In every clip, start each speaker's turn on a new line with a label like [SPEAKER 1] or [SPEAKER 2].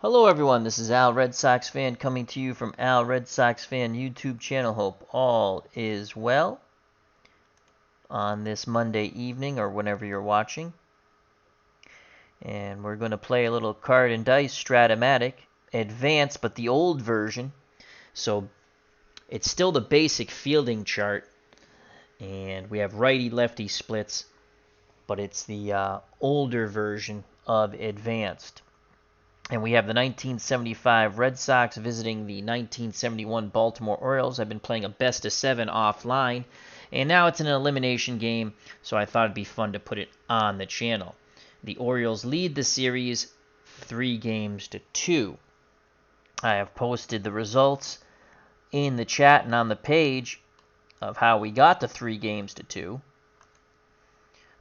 [SPEAKER 1] Hello everyone, this is Al Red Sox Fan coming to you from Al Red Sox Fan YouTube channel. Hope all is well on this Monday evening or whenever you're watching. And we're going to play a little Card&Dice Strat-O-Matic Advanced, but the old version. So it's still the basic fielding chart, and we have righty-lefty splits, but it's the older version of Advanced. And we have the 1975 Red Sox visiting the 1971 Baltimore Orioles. I've been playing a best-of-7 offline, and now it's an elimination game, so I thought it'd be fun to put it on the channel. The Orioles lead the series 3-2. I have posted the results in the chat and on the page of how we got to 3-2.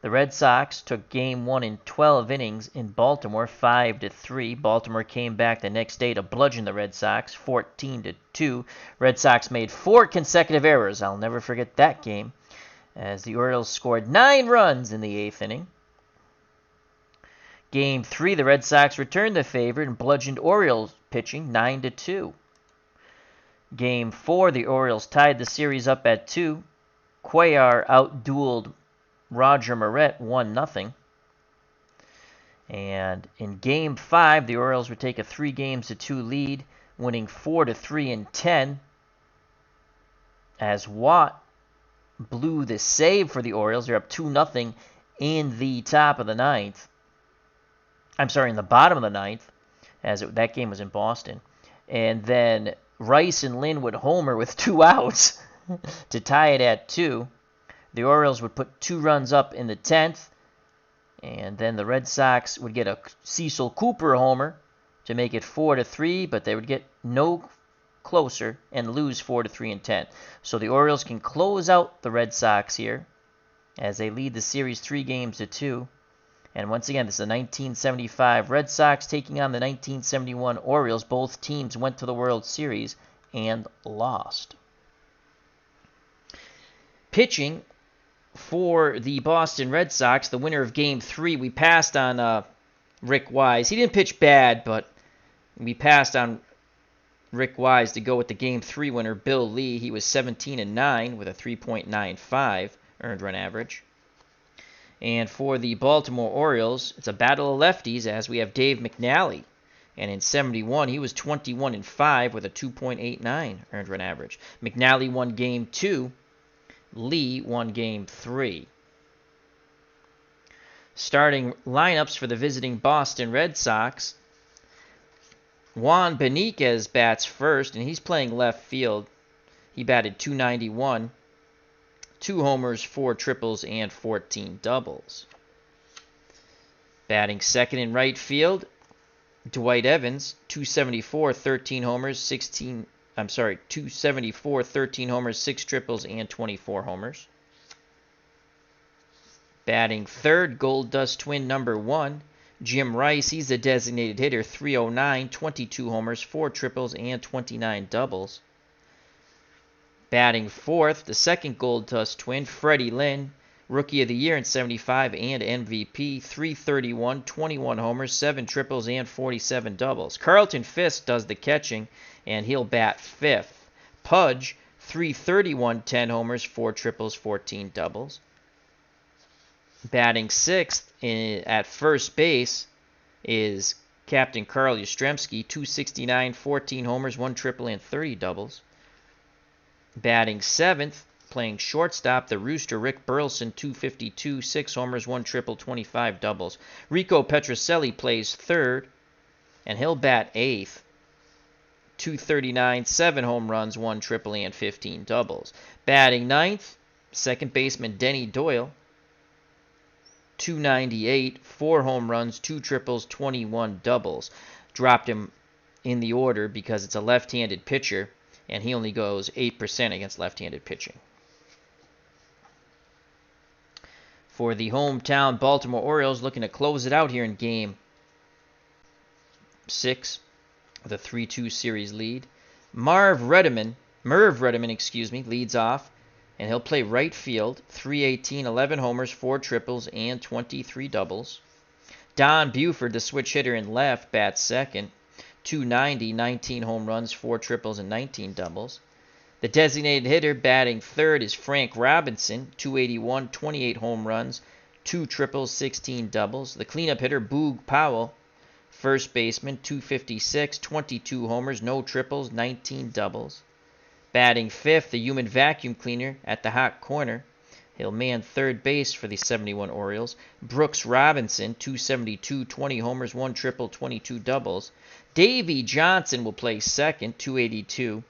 [SPEAKER 1] The Red Sox took Game 1 in 12 innings in Baltimore, 5-3. Baltimore came back the next day to bludgeon the Red Sox, 14-2. Red Sox made 4 consecutive errors. I'll never forget that game, as the Orioles scored 9 runs in the 8th inning. Game 3, the Red Sox returned the favor and bludgeoned Orioles pitching, 9-2. Game 4, the Orioles tied the series up at 2. Cuellar outdueled Roger Moret, 1-0. And in Game 5, the Orioles would take a 3-2 lead, winning 4-3 in 10, as Watt blew the save for the Orioles. They're up 2-0 in the top of the ninth. I'm sorry, in the bottom of the ninth, as that game was in Boston. And then Rice and Lynn would homer with 2 outs to tie it at 2. The Orioles would put 2 runs up in the 10th, and then the Red Sox would get a Cecil Cooper homer to make it 4-3, but they would get no closer and lose 4-3 in 10. So the Orioles can close out the Red Sox here as they lead the series 3-2. And once again, this is the 1975 Red Sox taking on the 1971 Orioles. Both teams went to the World Series and lost. Pitching for the Boston Red Sox, the winner of Game 3, we passed on Rick Wise. He didn't pitch bad, but we passed on Rick Wise to go with the Game 3 winner, Bill Lee. He was 17-9 with a 3.95 earned run average. And for the Baltimore Orioles, it's a battle of lefties, as we have Dave McNally. And in 71, he was 21-5 with a 2.89 earned run average. McNally won Game 2. Lee won Game 3. Starting lineups for the visiting Boston Red Sox. Juan Beniquez bats first, and he's playing left field. He batted .291, 2 homers, 4 triples, and 14 doubles. Batting second in right field, Dwight Evans, .274, 13 homers, 274, 13 homers, 6 triples, and 24 homers. Batting third, Gold Dust Twin number 1, Jim Rice. He's the designated hitter, .309, 22 homers, 4 triples, and 29 doubles. Batting fourth, the second Gold Dust Twin, Freddie Lynn, Rookie of the Year in 75 and MVP, .331, 21 homers, 7 triples, and 47 doubles. Carlton Fisk does the catching, and he'll bat fifth. Pudge, .331, 10 homers, 4 triples, 14 doubles. Batting sixth at first base is Captain Carl Yastrzemski, .269, 14 homers, 1 triple, and 30 doubles. Batting seventh, playing shortstop, the Rooster Rick Burleson, .252, 6 homers, 1 triple, 25 doubles. Rico Petrocelli plays third, and he'll bat eighth, .239, 7 home runs, 1 triple, and 15 doubles. Batting ninth, second baseman Denny Doyle, .298, 4 home runs, 2 triples, 21 doubles. Dropped him in the order because it's a left-handed pitcher, and he only goes 8% against left-handed pitching. For the hometown Baltimore Orioles, looking to close it out here in Game 6 with a 3-2 series lead. Merv Redeman, leads off, and he'll play right field, .318, 11 homers, 4 triples, and 23 doubles. Don Buford, the switch hitter in left, bats second, 290, 19 home runs, 4 triples, and 19 doubles. The designated hitter batting third is Frank Robinson, 281, 28 home runs, 2 triples, 16 doubles. The cleanup hitter, Boog Powell, first baseman, 256, 22 homers, no triples, 19 doubles. Batting fifth, the human vacuum cleaner at the hot corner. He'll man third base for the 71 Orioles. Brooks Robinson, 272, 20 homers, 1 triple, 22 doubles. Davey Johnson will play second, 282,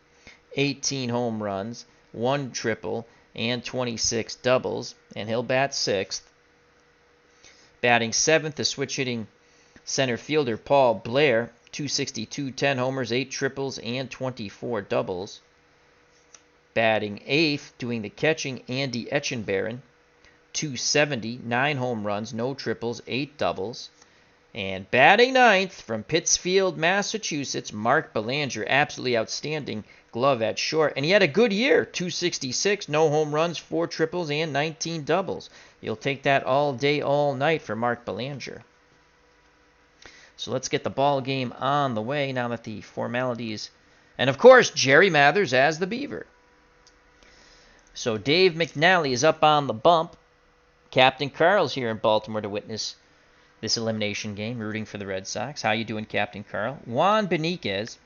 [SPEAKER 1] 18 home runs, 1 triple, and 26 doubles, and he'll bat sixth. Batting seventh, the switch-hitting center fielder Paul Blair, 262, 10 homers, 8 triples, and 24 doubles. Batting eighth, doing the catching, Andy Etchenbarren, 270, 9 home runs, no triples, 8 doubles. And batting ninth, from Pittsfield, Massachusetts, Mark Belanger, absolutely outstanding glove at short. And he had a good year, 266, no home runs, 4 triples, and 19 doubles. You'll take that all day, all night for Mark Belanger. So let's get the ball game on the way now that the formalities... And, of course, Jerry Mathers as the Beaver. So Dave McNally is up on the bump. Captain Carl's here in Baltimore to witness this elimination game, rooting for the Red Sox. How you doing, Captain Carl? Juan Beniquez,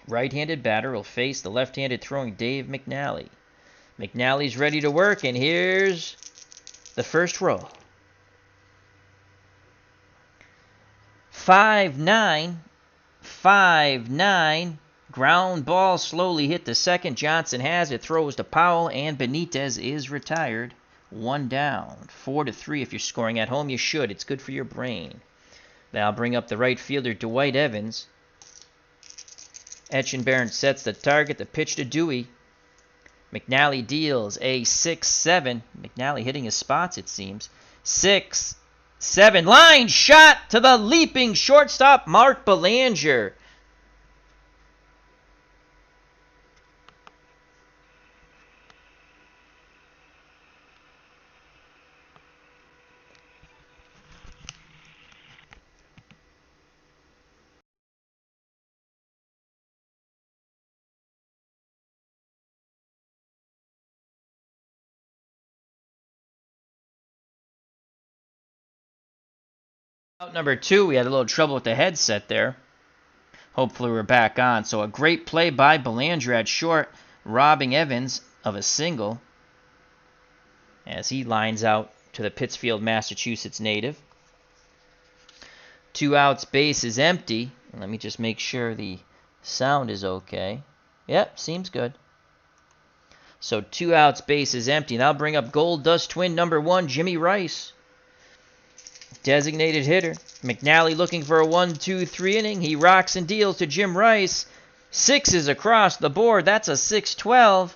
[SPEAKER 1] right-handed batter, will face the left-handed throwing Dave McNally. McNally's ready to work, and here's the first roll. 5-9, 5-9. Ground ball slowly hit the second. Johnson has it, throws to Powell, and Benitez is retired. 1 down. 4-3 if you're scoring at home. You should. It's good for your brain. That'll bring up the right fielder, Dwight Evans. Etchenbarren sets the target. The pitch to Dewey. McNally deals a 6-7. McNally hitting his spots, it seems. 6-7. Line shot to the leaping shortstop, Mark Belanger. Out number 2, we had a little trouble with the headset there. Hopefully we're back on. So a great play by Belanger at short, robbing Evans of a single as he lines out to the Pittsfield, Massachusetts native. 2 outs, base is empty. Let me just make sure the sound is okay. Yep, seems good. So 2 outs, base is empty. Now bring up Gold Dust Twin number 1, Jimmy Rice. Designated hitter. McNally looking for a 1-2-3 inning. He rocks and deals to Jim Rice. 6 across the board. That's a 6-12.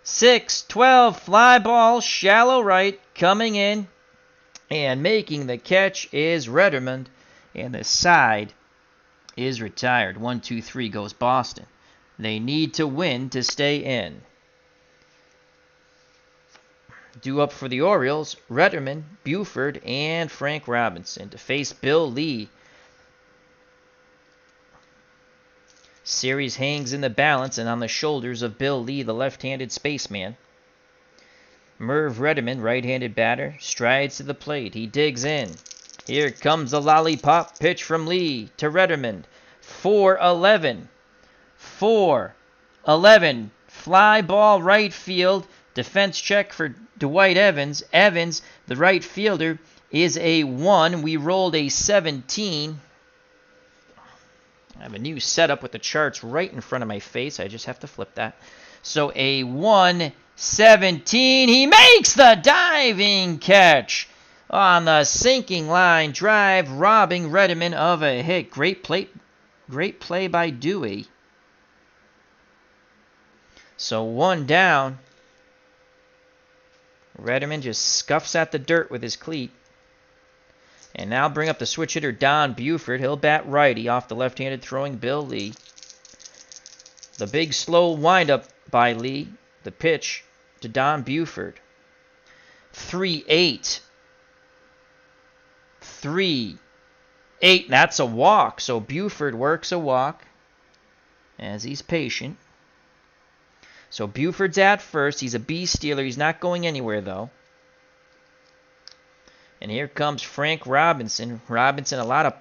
[SPEAKER 1] 6-12 fly ball, shallow right, coming in. And making the catch is Rederman. And the side is retired. 1-2-3 goes Boston. They need to win to stay in. Due up for the Orioles, Rederman, Buford, and Frank Robinson to face Bill Lee. Series hangs in the balance and on the shoulders of Bill Lee, the left-handed spaceman. Merv Rederman, right-handed batter, strides to the plate. He digs in. Here comes the lollipop pitch from Lee to Rederman. 4-11. 4-11. Fly ball right field. Defense check for Dwight Evans. Evans, the right fielder, is a 1. We rolled a 17. I have a new setup with the charts right in front of my face. I just have to flip that. So a 1-17. He makes the diving catch on the sinking line drive, robbing Rederman of a hit. Great play by Dewey. So 1 down. Rederman just scuffs at the dirt with his cleat. And now bring up the switch hitter, Don Buford. He'll bat righty off the left-handed throwing Bill Lee. The big slow windup by Lee. The pitch to Don Buford. 3-8. 3. 8. That's a walk. So Buford works a walk as he's patient. So Buford's at first. He's a base stealer. He's not going anywhere, though. And here comes Frank Robinson. Robinson, a lot of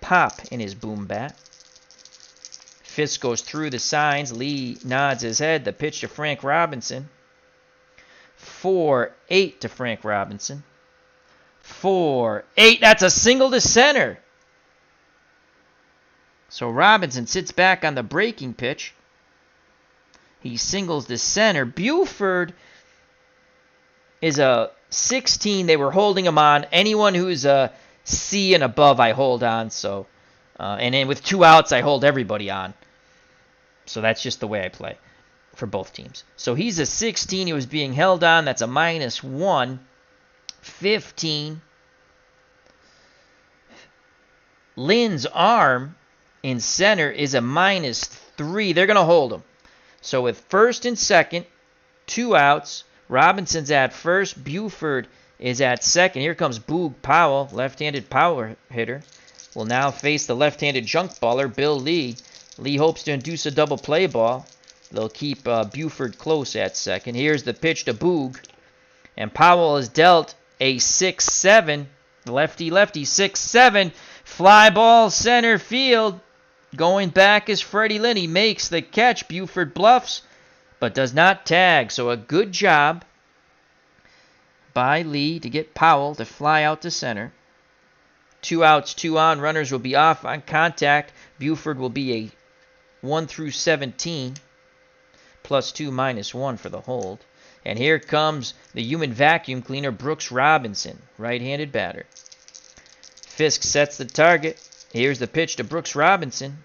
[SPEAKER 1] pop in his boom bat. Fisk goes through the signs. Lee nods his head. The pitch to Frank Robinson. 4-8 to Frank Robinson. 4-8. That's a single to center. So Robinson sits back on the breaking pitch. He singles to center. Buford is a 16. They were holding him on. Anyone who's a C and above, I hold on. So, and then with 2 outs, I hold everybody on. So that's just the way I play for both teams. So he's a 16. He was being held on. That's a -1. 15. Lynn's arm in center is a -3. They're going to hold him. So with first and second, 2 outs, Robinson's at first. Buford is at second. Here comes Boog Powell, left-handed power hitter. Will now face the left-handed junk baller, Bill Lee. Lee hopes to induce a double play ball. They'll keep Buford close at second. Here's the pitch to Boog. And Powell is dealt a 6-7. Lefty-lefty, 6-7. Fly ball center field. Going back is Freddie Lynn. He makes the catch. Buford bluffs, but does not tag. So a good job by Lee to get Powell to fly out to center. 2 outs, 2 on. Runners will be off on contact. Buford will be a 1 through 17. +2, -1 for the hold. And here comes the human vacuum cleaner, Brooks Robinson, right-handed batter. Fisk sets the target. Here's the pitch to Brooks Robinson.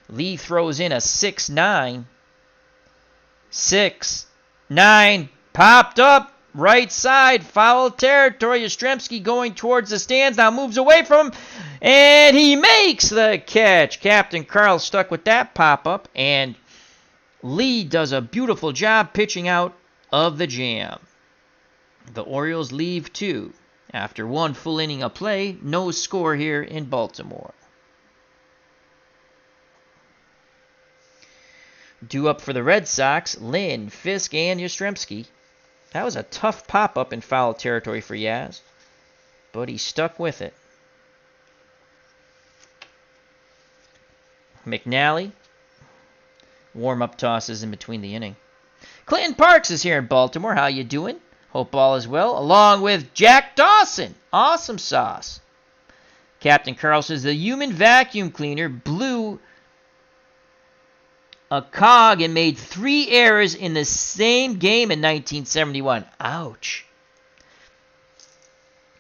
[SPEAKER 1] Lee throws in a 6-9. 6-9. Popped up. Right side. Foul territory. Yastrzemski going towards the stands. Now moves away from him. And he makes the catch. Captain Carl stuck with that pop-up. And Lee does a beautiful job pitching out of the jam. The Orioles leave 2. After 1 full inning of play, no score here in Baltimore. Due up for the Red Sox, Lynn, Fisk, and Yastrzemski. That was a tough pop-up in foul territory for Yaz, but he stuck with it. McNally, warm-up tosses in between the inning. Clinton Parks is here in Baltimore. How you doing? Hope all is well. Along with Jack Dawson. Awesome sauce. Captain Carl says the human vacuum cleaner blew a cog and made 3 errors in the same game in 1971. Ouch.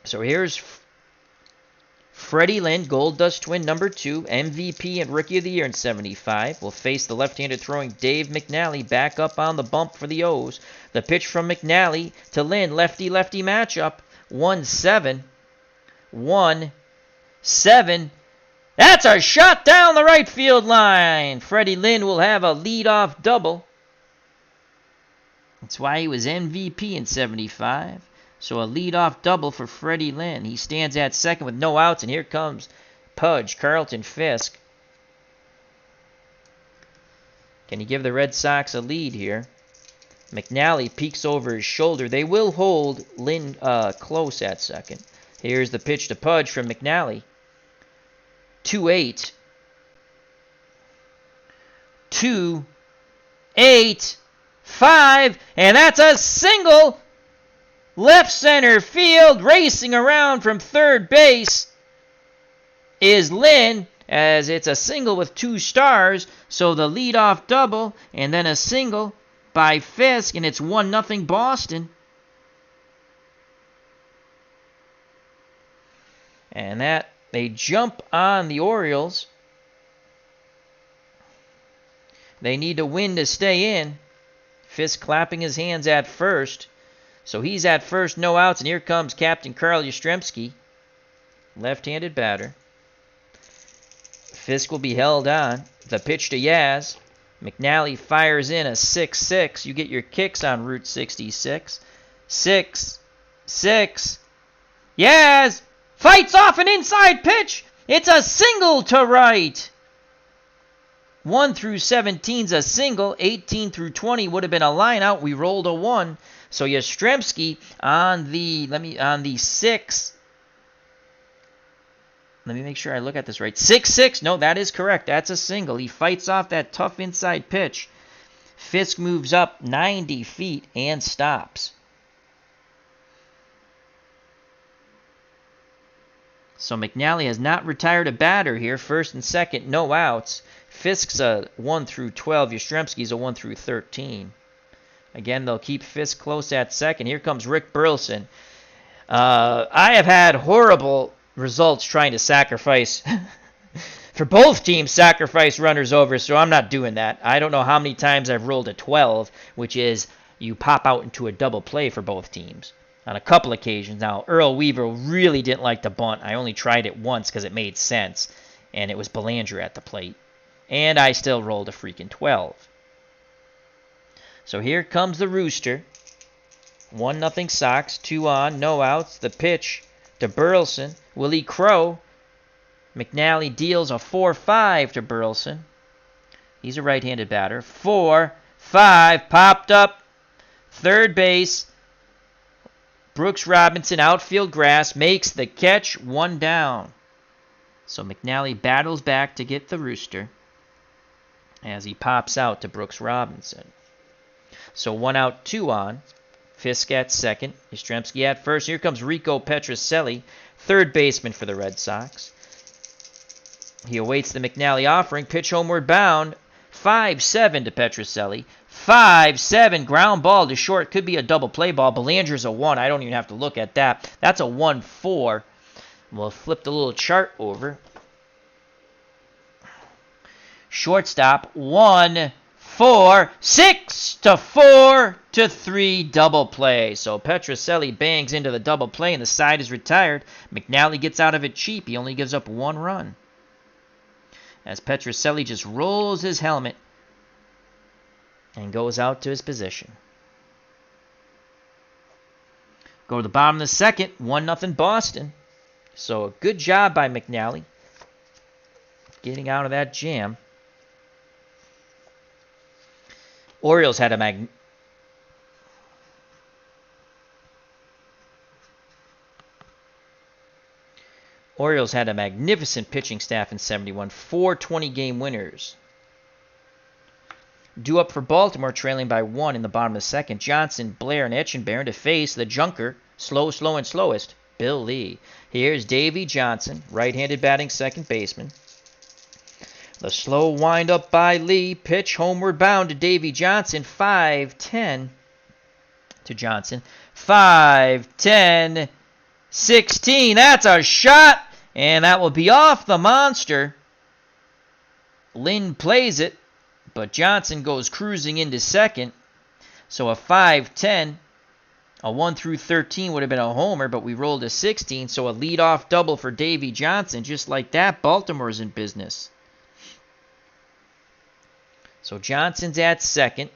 [SPEAKER 1] So here's Freddie Lynn, Gold Dust Twin #2, MVP and Rookie of the Year in 75. Will face the left-handed throwing Dave McNally back up on the bump for the O's. The pitch from McNally to Lynn, lefty-lefty matchup. 1-7. 1-7. That's a shot down the right field line. Freddie Lynn will have a leadoff double. That's why he was MVP in 75. So a leadoff double for Freddie Lynn. He stands at second with no outs, and here comes Pudge, Carlton Fisk. Can he give the Red Sox a lead here? McNally peeks over his shoulder. They will hold Lynn close at second. Here's the pitch to Pudge from McNally. 2-8. 2-8. 5. And that's a single. Left center field, racing around from third base is Lynn, as it's a single with 2 stars. So the leadoff double, and then a single by Fisk, and it's 1-0 Boston. And that they jump on the Orioles. They need to win to stay in. Fisk clapping his hands at first. So he's at first, no outs, and here comes Captain Carl Yastrzemski, left-handed batter. Fisk will be held on. The pitch to Yaz. McNally fires in a 6-6. You get your kicks on Route 66. 6-6. Yaz fights off an inside pitch. It's a single to right. 1 through 17's a single. 18 through 20 would have been a line out. We rolled a 1. So Yastrzemski on the 6. Let me make sure I look at this right. 6-6. No, that is correct. That's a single. He fights off that tough inside pitch. Fisk moves up 90 feet and stops. So McNally has not retired a batter here. First and second, no outs. Fisk's a 1 through 12. Yastrzemski's a 1 through 13. Again, they'll keep Fisk close at second. Here comes Rick Burleson. I have had horrible results trying to sacrifice for both teams, sacrifice runners over, so I'm not doing that. I don't know how many times I've rolled a 12, which is you pop out into a double play for both teams on a couple occasions. Now, Earl Weaver really didn't like the bunt. I only tried it once because it made sense, and it was Belanger at the plate. And I still rolled a freaking 12. So here comes the Rooster. 1-0 Sox, 2 on, no outs. The pitch to Burleson. Willie Crow. McNally deals a 4-5 to Burleson. He's a right-handed batter. 4-5, popped up. Third base. Brooks Robinson, outfield grass, makes the catch, 1 down. So McNally battles back to get the Rooster as he pops out to Brooks Robinson. So 1 out, 2 on. Fisk at second. Yastrzemski at first. Here comes Rico Petrocelli, third baseman for the Red Sox. He awaits the McNally offering. Pitch homeward bound. 5-7 to Petrocelli. 5-7. Ground ball to short. Could be a double play ball. Belanger's a 1. I don't even have to look at that. That's a 1-4. We'll flip the little chart over. Shortstop. 1-4. 6-4-3 double play. So Petrocelli bangs into the double play and the side is retired. McNally gets out of it cheap. He only gives up 1 run. As Petrocelli just rolls his helmet and goes out to his position. Go to the bottom of the second. 1-0 Boston. So a good job by McNally getting out of that jam. Orioles had a magnificent pitching staff in 71. 4 20-game winners. Due up for Baltimore, trailing by 1 in the bottom of the second. Johnson, Blair, and Etchenberry to face the junker, slow, and slowest, Bill Lee. Here's Davey Johnson, right-handed batting second baseman. The slow wind-up by Lee. Pitch homeward bound to Davey Johnson. 5-10 to Johnson. 5-10, 16. That's a shot, and that will be off the monster. Lynn plays it, but Johnson goes cruising into second. So a 5-10. A 1 through 13 would have been a homer, but we rolled a 16. So a leadoff double for Davey Johnson. Just like that, Baltimore's in business. So Johnson's at second.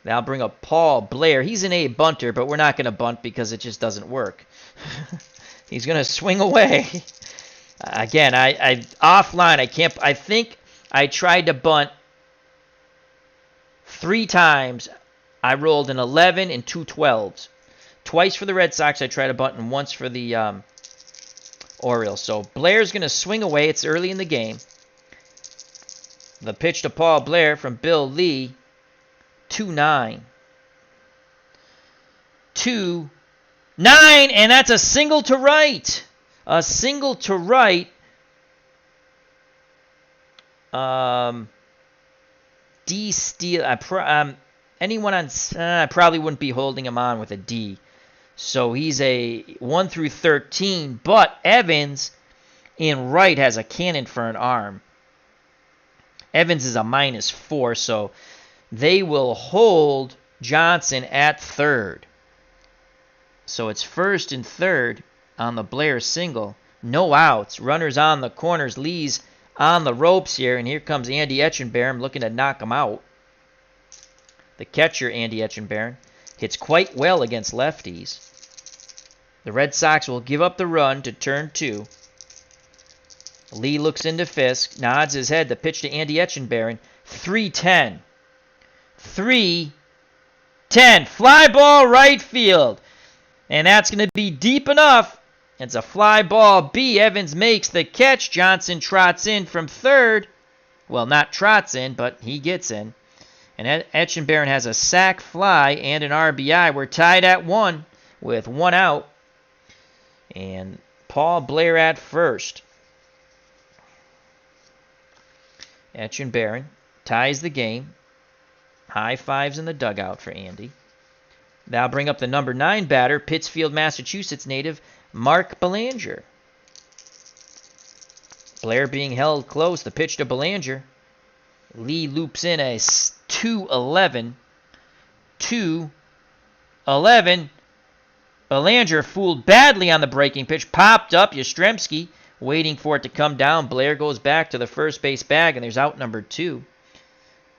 [SPEAKER 1] That'll bring up Paul Blair. He's an A bunter, but we're not going to bunt because it just doesn't work. He's going to swing away. Again, I offline, I think I tried to bunt 3 times. I rolled an 11 and 2 12s. Twice for the Red Sox I tried to bunt, and once for the Orioles. So Blair's going to swing away. It's early in the game. The pitch to Paul Blair from Bill Lee. 2-9. 2-9, and that's a single to right. A single to right. D steal. Anyone on? I probably wouldn't be holding him on with a D. So he's a 1 through 13. But Evans in right has a cannon for an arm. Evans is a -4, so they will hold Johnson at third. So it's first and third on the Blair single. No outs. Runners on the corners. Lee's on the ropes here. And here comes Andy Etchenberry looking to knock him out. The catcher, Andy Etchenberry, hits quite well against lefties. The Red Sox will give up the run to turn 2. Lee looks into Fisk, nods his head. The pitch to Andy Etchenberry. 3-10. 3-10. Fly ball right field. And that's going to be deep enough. It's a fly ball B. Evans makes the catch. Johnson trots in from third. Well, not trots in, but he gets in. And Etchenberry has a sac fly and an RBI. We're tied at 1 with 1 out. And Paul Blair at first. Etchenberry ties the game. High fives in the dugout for Andy. Now bring up the number 9 batter, Pittsfield, Massachusetts native Mark Belanger. Blair being held close. The pitch to Belanger. Lee loops in a 2-11. 2-11. Belanger fooled badly on the breaking pitch. Popped up. Yastrzemski waiting for it to come down. Blair goes back to the first base bag, and there's out number 2.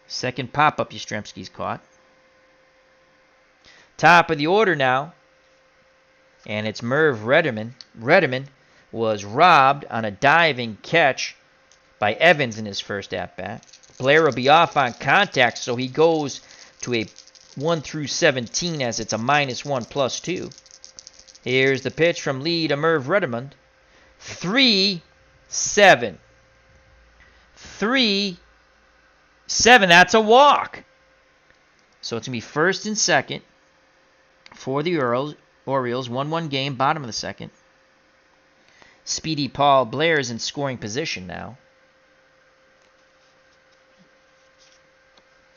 [SPEAKER 1] Second pop-up Yastrzemski's caught. Top of the order now. And it's Merv Redeman. Redeman was robbed on a diving catch by Evans in his first at-bat. Blair will be off on contact, so he goes to a 1-17 as it's a -1+2. Here's the pitch from Lee to Merv Redeman. 3-7. 3-7. That's a walk. So it's going to be first and second for the Orioles. 1-1 game, bottom of the second. Speedy Paul Blair is in scoring position now.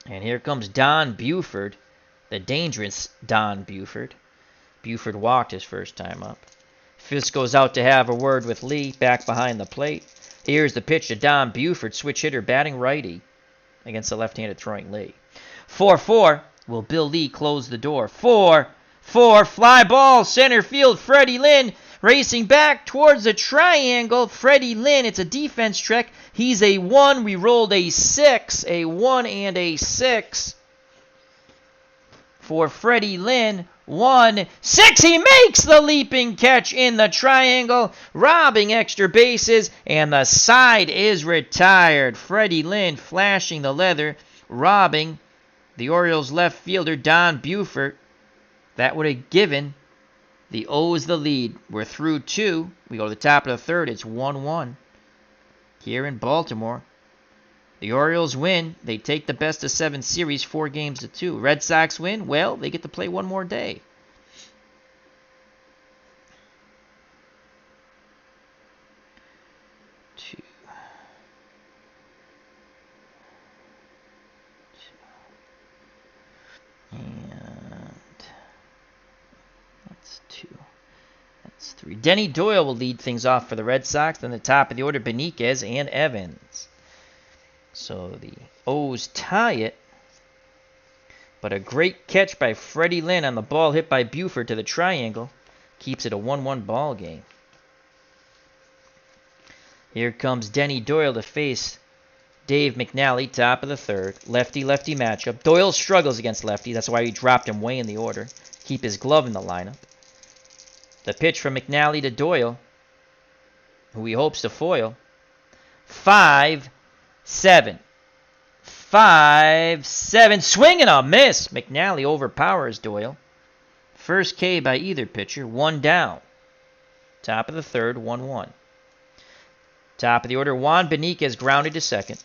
[SPEAKER 1] And here comes Don Buford, the dangerous Don Buford. Buford walked his first time up. Fisk goes out to have a word with Lee back behind the plate. Here's the pitch to Don Buford, switch hitter, batting righty against the left-handed throwing Lee. 4-4. Will Bill Lee close the door? 4-4. Fly ball, center field. Freddie Lynn racing back towards the triangle. Freddie Lynn, it's a defense trick. He's a 1. We rolled a 6. A 1 and a 6 for Freddie Lynn. 1-6. He makes the leaping catch in the triangle, robbing extra bases, and the side is retired. Freddie Lynn flashing the leather, robbing the Orioles left fielder Don Buford. That would have given the O's the lead. We're through 2. We go to the top of the third. It's 1-1 here in Baltimore. The Orioles win. They take the best-of-7 series 4-2. Red Sox win. Well, they get to play one more day. Denny Doyle will lead things off for the Red Sox. Then the top of the order, Beniquez and Evans. So the O's tie it. But a great catch by Freddie Lynn on the ball hit by Buford to the triangle keeps it a 1-1 ball game. Here comes Denny Doyle to face Dave McNally, top of the third. Lefty-lefty matchup. Doyle struggles against lefty. That's why he dropped him way in the order. Keep his glove in the lineup. The pitch from McNally to Doyle, who he hopes to foil. 5-7. 5-7. Swing and a miss. McNally overpowers Doyle. First K by either pitcher. 1 down. Top of the third, 1-1. Top of the order, Juan Beniquez grounded to second.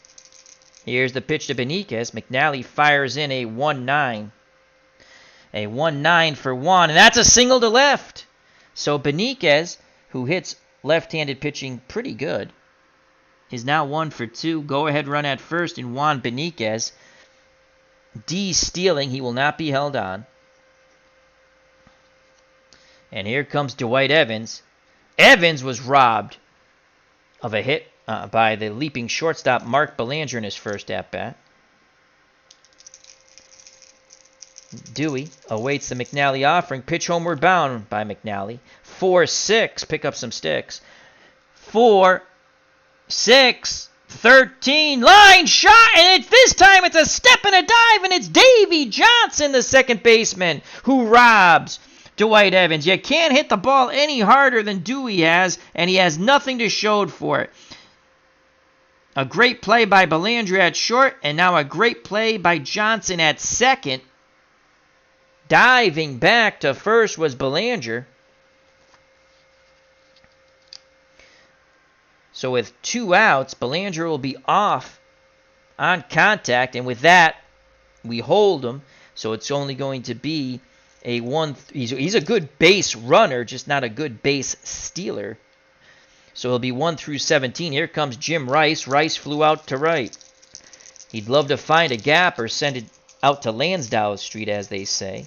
[SPEAKER 1] Here's the pitch to Beniquez. McNally fires in a 1-9. A 1-9 for Juan, and that's a single to left. So Beniquez, who hits left-handed pitching pretty good, is now 1 for 2. Go-ahead run at first in Juan Beniquez. D stealing. He will not be held on. And here comes Dwight Evans. Evans was robbed of a hit by the leaping shortstop Mark Belanger in his first at-bat. Dewey awaits the McNally offering. Pitch homeward bound by McNally. 4-6. Pick up some sticks. 4-6. 13. Line shot. And this time it's a step and a dive. And it's Davy Johnson, the second baseman, who robs Dwight Evans. You can't hit the ball any harder than Dewey has, and he has nothing to show for it. A great play by Belanger at short, and now a great play by Johnson at second. Diving back to first was Belanger. So with 2 outs, Belanger will be off on contact, and with that, we hold him. So it's only going to be a 1. He's a good base runner, just not a good base stealer. So it'll be 1 through 17. Here comes Jim Rice. Rice flew out to right. He'd love to find a gap or send it out to Lansdowne Street, as they say.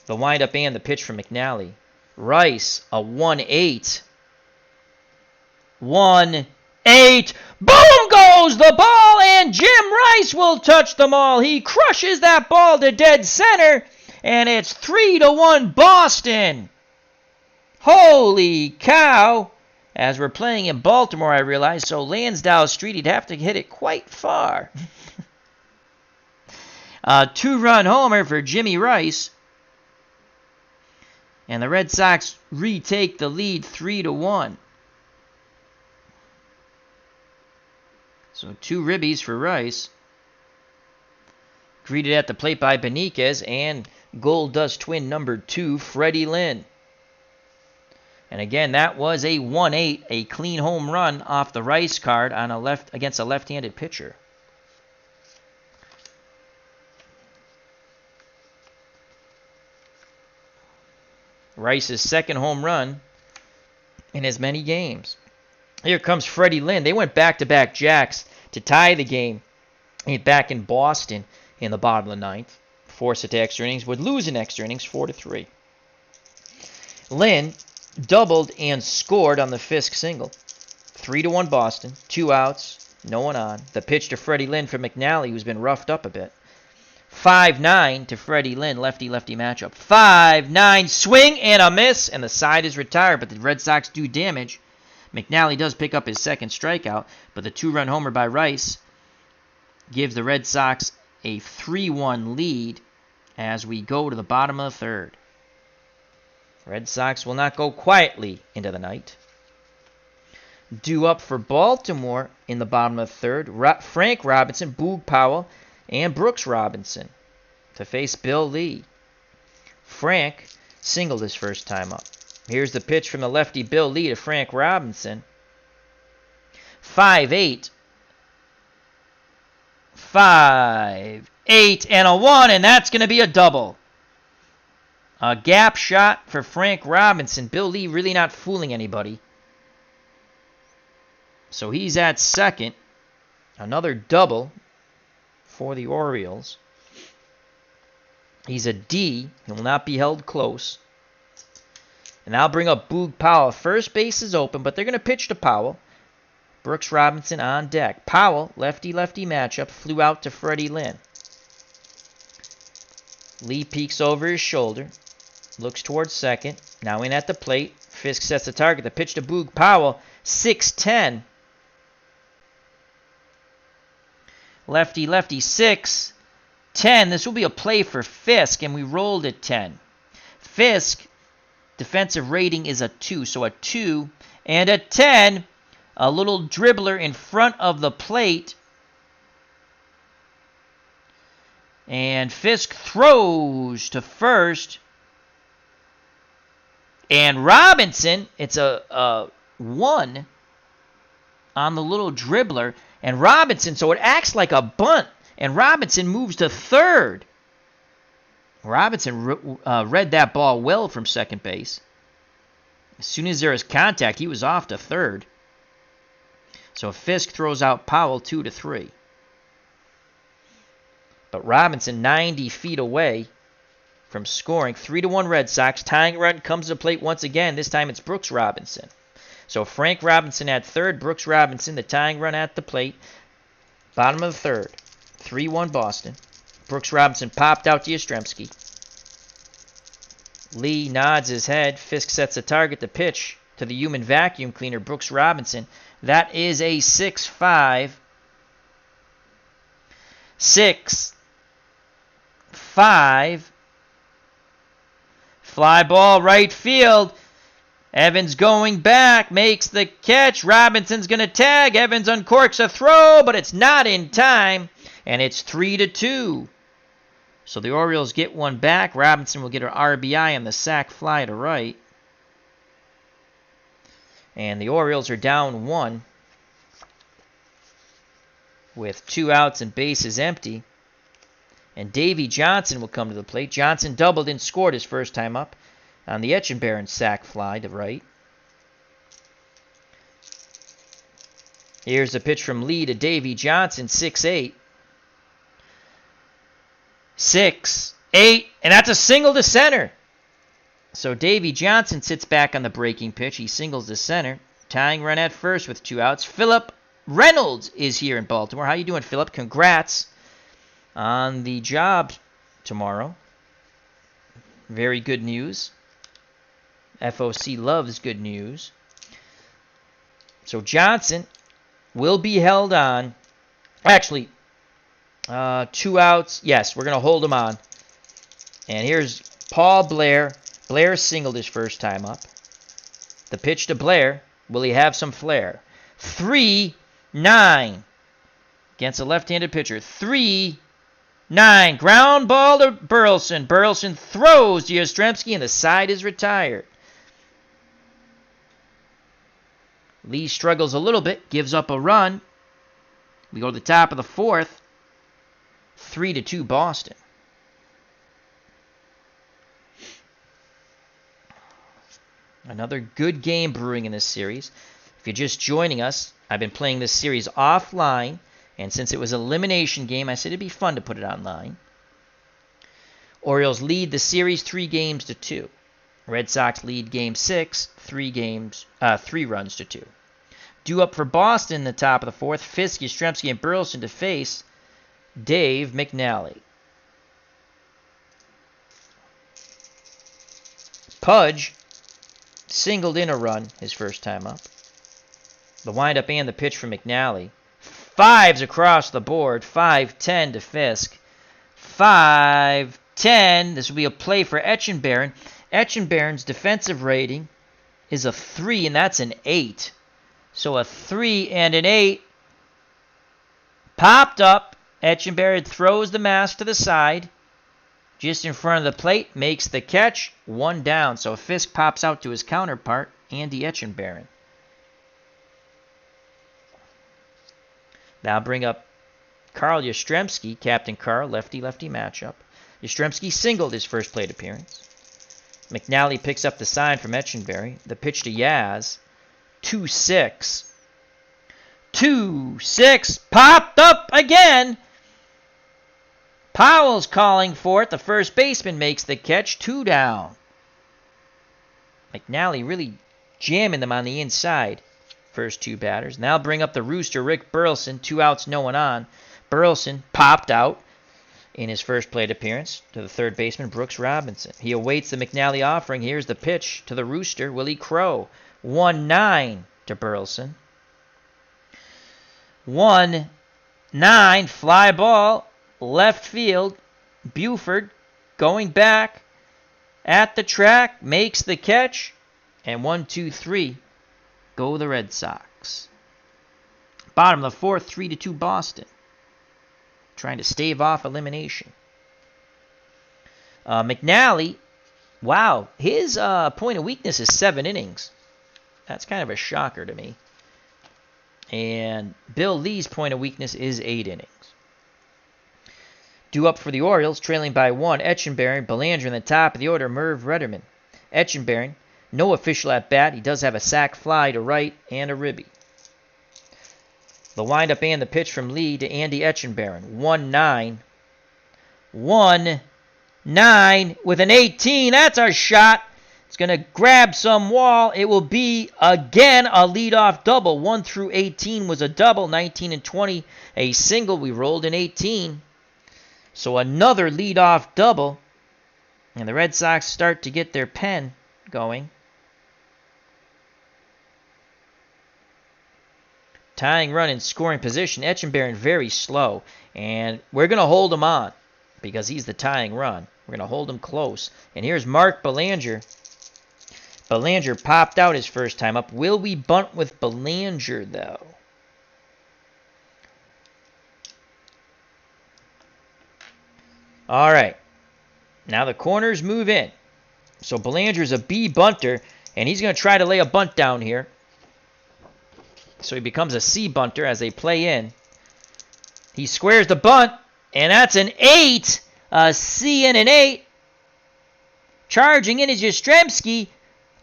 [SPEAKER 1] The windup and the pitch from McNally. Rice, a 1-8. 1-8. Boom goes the ball, and Jim Rice will touch them all. He crushes that ball to dead center, and it's 3-1 Boston. Holy cow. As we're playing in Baltimore, I realize, so Lansdowne Street, he'd have to hit it quite far. A 2-run homer for Jimmy Rice. And the Red Sox retake the lead 3-1. So 2 ribbies for Rice. Greeted at the plate by Beniquez and Gold Dust twin number 2, Freddie Lynn. And again, that was a 1-8, a clean home run off the Rice card on against a left-handed pitcher. Rice's second home run in as many games. Here comes Freddie Lynn. They went back-to-back jacks to tie the game back in Boston in the bottom of the 9th. Force it to extra innings. Would lose in extra innings 4-3. Lynn doubled and scored on the Fisk single. 3-1 Boston. 2 outs. No one on. The pitch to Freddie Lynn from McNally, who's been roughed up a bit. 5-9 to Freddie Lynn, lefty-lefty matchup. 5-9, swing and a miss, and the side is retired, but the Red Sox do damage. McNally does pick up his second strikeout, but the 2-run homer by Rice gives the Red Sox a 3-1 lead as we go to the bottom of the 3rd. Red Sox will not go quietly into the night. Due up for Baltimore in the bottom of the 3rd, Frank Robinson, Boog Powell, and Brooks Robinson to face Bill Lee. Frank singled his first time up. Here's the pitch from the lefty Bill Lee to Frank Robinson. 5-8. 5-8 and a 1, and that's going to be a double. A gap shot for Frank Robinson. Bill Lee really not fooling anybody. So he's at second. Another double for the Orioles. He's a D. He will not be held close. And I'll bring up Boog Powell. First base is open, but they're going to pitch to Powell. Brooks Robinson on deck. Powell, lefty-lefty matchup, flew out to Freddie Lynn. Lee peeks over his shoulder. Looks towards second. Now in at the plate. Fisk sets the target. The pitch to Boog Powell. 6-10. Lefty-lefty. 6-10. This will be a play for Fisk, and we rolled at 10. Fisk, defensive rating is a 2. So a 2 and a 10. A little dribbler in front of the plate. And Fisk throws to first. And Robinson, it's a 1 on the little dribbler. And Robinson, so it acts like a bunt. And Robinson moves to third. Robinson read that ball well from second base. As soon as there was contact, he was off to third. So Fisk throws out Powell 2-3. But Robinson 90 feet away from scoring. 3-1 Red Sox. Tying run comes to the plate once again. This time it's Brooks Robinson. So Frank Robinson at third. Brooks Robinson, the tying run at the plate. Bottom of the 3rd. 3-1 Boston. Brooks Robinson popped out to Yastrzemski. Lee nods his head. Fisk sets a target. The pitch to the human vacuum cleaner, Brooks Robinson. That is a 6-5. 6-5. Fly ball right field. Evans going back, makes the catch. Robinson's going to tag. Evans uncorks a throw, but it's not in time, and it's 3-2. So the Orioles get one back. Robinson will get an RBI on the sac fly to right. And the Orioles are down 1 with 2 outs and bases empty. And Davey Johnson will come to the plate. Johnson doubled and scored his first time up on the Etchenberry sac fly to right. Here's a pitch from Lee to Davey Johnson, 6-8. 6-8, and that's a single to center. So Davey Johnson sits back on the breaking pitch. He singles to center. Tying run at first with 2 outs. Philip Reynolds is here in Baltimore. How you doing, Philip? Congrats on the job tomorrow. Very good news. FOC loves good news. So Johnson will be held on. Actually, 2 outs. Yes, we're going to hold him on. And here's Paul Blair. Blair singled his first time up. The pitch to Blair. Will he have some flair? 3-9 against a left-handed pitcher. 3-9. Ground ball to Burleson. Burleson throws to Yastrzemski, and the side is retired. Lee struggles a little bit, gives up a run. We go to the top of the 4th. 3-2 Boston. Another good game brewing in this series. If you're just joining us, I've been playing this series offline, and since it was an elimination game, I said it'd be fun to put it online. Orioles lead the series 3-2. Red Sox lead Game 6, 3 runs to 2. Due up for Boston in the top of the 4th, Fisk, Yastrzemski, and Burleson to face Dave McNally. Pudge singled in a run his first time up. The windup and the pitch from McNally. 5s across the board. 5-10 to Fisk. 5-10. This will be a play for Etchenberry. Etchenberry's defensive rating is a 3, and that's an 8. So a 3 and an 8. Popped up. Etchenberry throws the mask to the side. Just in front of the plate, makes the catch. 1 down. So Fisk pops out to his counterpart, Andy Etchenberry. Now bring up Carl Yastrzemski, Captain Carl, lefty-lefty matchup. Yastrzemski singled his first plate appearance. McNally picks up the sign from Etchenberry. The pitch to Yaz. 2-6. 2-6. Popped up again. Powell's calling for it. The first baseman makes the catch. 2 down. McNally really jamming them on the inside. First 2 batters. Now bring up the rooster, Rick Burleson. 2 outs, no one on. Burleson popped out in his first plate appearance to the third baseman, Brooks Robinson. He awaits the McNally offering. Here's the pitch to the rooster, Willie Crow. 1-9 to Burleson. 1-9, fly ball, left field. Buford going back at the track, makes the catch, and 1-2-3, go the Red Sox. Bottom of the 4th, 3-2 Boston. Trying to stave off elimination. McNally, wow, his point of weakness is 7 innings. That's kind of a shocker to me. And Bill Lee's point of weakness is 8 innings. Due up for the Orioles, trailing by 1, Etchenberry, Belanger in the top of the order, Merv Rederman. Etchenberry, no official at bat. He does have a sac fly to right and a ribby. The windup and the pitch from Lee to Andy Etchenberry. 1-9. 1-9 with an 18. That's a shot. It's going to grab some wall. It will be, again, a leadoff double. 1 through 18 was a double. 19 and 20, a single. We rolled in 18. So another leadoff double. And the Red Sox start to get their pen going. Tying run in scoring position. Etchenberry very slow. And we're going to hold him on because he's the tying run. We're going to hold him close. And here's Mark Belanger. Belanger popped out his first time up. Will we bunt with Belanger, though? All right. Now the corners move in. So Belanger's a B bunter, and he's going to try to lay a bunt down here. So he becomes a C bunter as they play in. He squares the bunt, and that's an 8. A C and an 8. Charging in is Yastrzemski.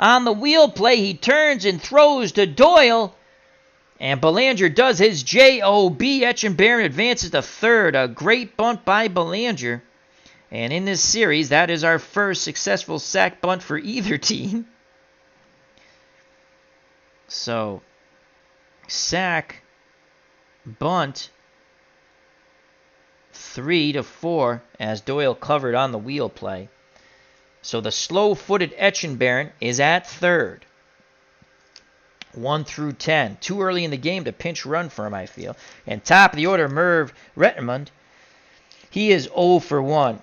[SPEAKER 1] On the wheel play, he turns and throws to Doyle. And Belanger does his J-O-B. Etchenberry advances to third. A great bunt by Belanger. And in this series, that is our first successful sac bunt for either team. So, sac, bunt, 3-4 as Doyle covered on the wheel play. So the slow-footed Etchenberry is at third. 1 through 10. Too early in the game to pinch run for him, I feel. And top of the order, Merv Rettenmund. He is 0 for 1.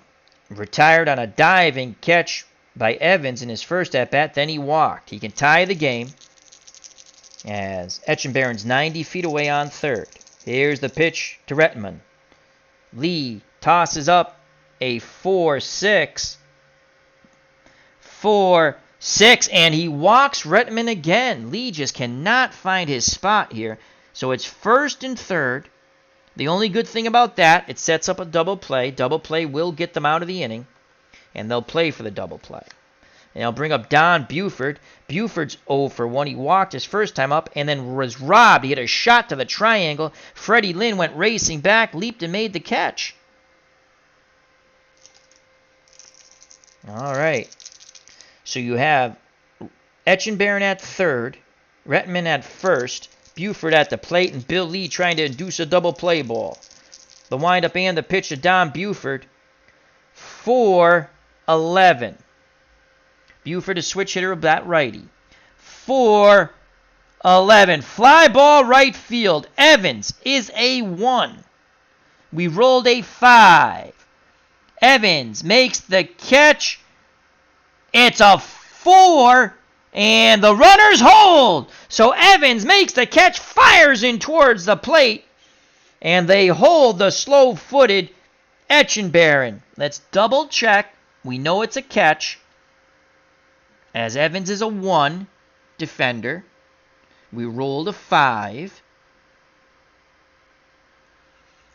[SPEAKER 1] Retired on a diving catch by Evans in his first at-bat. Then he walked. He can tie the game as Etchenberry's 90 feet away on third. Here's the pitch to Rettenmund. Lee tosses up a 4-6. 4-6, and he walks Rettenmund again. Lee just cannot find his spot here. So it's first and third. The only good thing about that, it sets up a double play. Double play will get them out of the inning, and they'll play for the double play. And I'll bring up Don Buford. Buford's 0 for 1. He walked his first time up and then was robbed. He hit a shot to the triangle. Freddie Lynn went racing back, leaped, and made the catch. All right. So you have Etchenberry at third, Rettenmund at first, Buford at the plate, and Bill Lee trying to induce a double play ball. The windup and the pitch to Don Buford. 4-11. Buford a switch hitter of that righty. 4-11. Fly ball right field. Evans is a 1. We rolled a 5. Evans makes the catch. It's a 4. And the runners hold. So Evans makes the catch, fires in towards the plate. And they hold the slow-footed Etchenberry. Let's double check. We know it's a catch, as Evans is a 1 defender. We rolled a 5.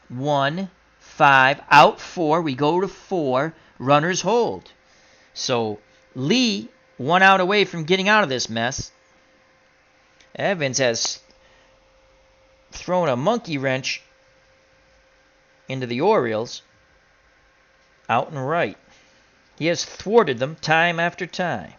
[SPEAKER 1] 1, 5, out 4. We go to 4. Runners hold. So Lee, 1 out away from getting out of this mess. Evans has thrown a monkey wrench into the Orioles out and right. He has thwarted them time after time.